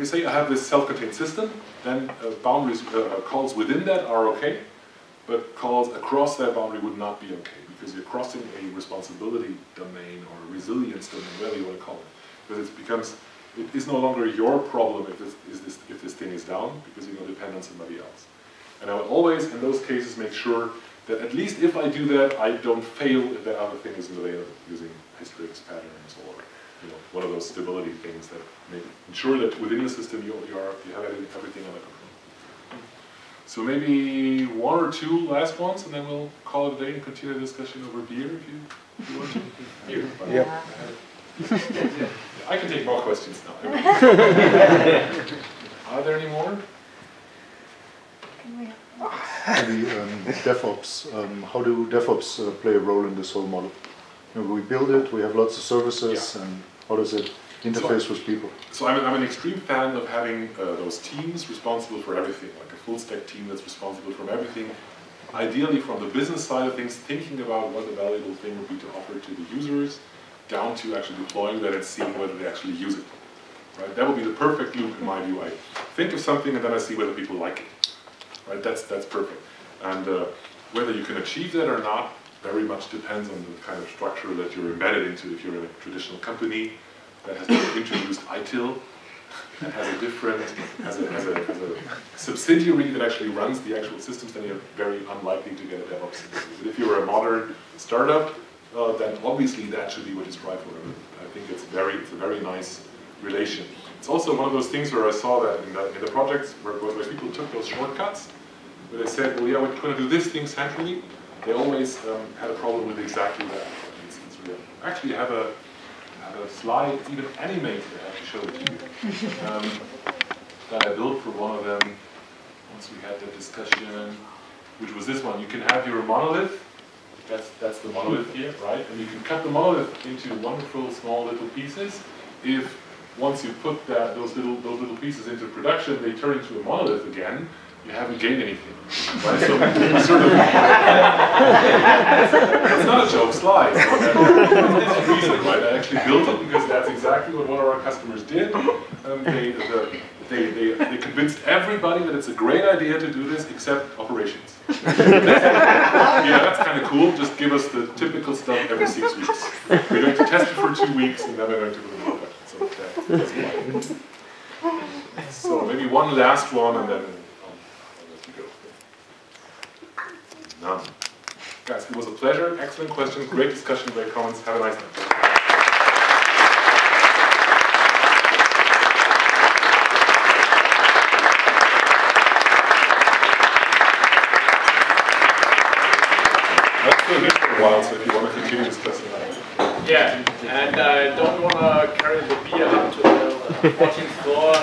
say I have this self-contained system, then boundaries calls within that are okay, but calls across that boundary would not be okay, because you're crossing a responsibility domain or a resilience domain, whatever you want to call it. Because it is no longer your problem if this thing is down, because you're going to depend on somebody else. And I will always, in those cases, make sure that at least if I do that, I don't fail if that other thing isn't available using Hystrix patterns or one of those stability things that ensure that within the system you have everything under control. So maybe one or two last ones, and then we'll call it a day and continue the discussion over beer if you want to. Beer. Yeah. I can take more questions now. Are there any more? DevOps. How do DevOps play a role in this whole model? We build it, we have lots of services, and how does it interface with people? So I'm an extreme fan of having those teams responsible for everything, like a full stack team that's responsible for everything. Ideally, from the business side of things, thinking about what the valuable thing would be to offer to the users, down to actually deploying that and seeing whether they actually use it. Right? That would be the perfect loop in my view. I think of something and then I see whether people like it. Right? That's perfect. And whether you can achieve that or not very much depends on the kind of structure that you're embedded into. If you're in a traditional company that has introduced ITIL, and has a different, has a subsidiary that actually runs the actual systems, then you're very unlikely to get a DevOps. But if you're a modern startup, then obviously that should be what you strive for. I think it's a very nice relation. It's also one of those things where I saw that in the projects where people took those shortcuts, where they said, well, yeah, we're going to do this thing centrally. They always had a problem with exactly that. For instance, we actually have a slide, it's even animated, I have to show it to you, that I built for one of them once we had that discussion, which was this one. You can have your monolith, that's the monolith here, right? And you can cut the monolith into wonderful small little pieces. If once you put those little pieces into production, they turn into a monolith again, you haven't gained anything. Right? So sort of, it's not a joke slide. That's the reason, right? I actually built it because that's exactly what one of our customers did. They convinced everybody that it's a great idea to do this except operations. Yeah, that's kind of cool. Just give us the typical stuff every 6 weeks. We're going to test it for 2 weeks and then we're going to do the product. So that's why. So maybe one last one and then none. Guys, it was a pleasure. Excellent questions, great discussion, great comments. Have a nice night. Let's do this for a while, so if you want to continue discussing that. Yeah, and I don't want to carry the beer up to the 14th floor.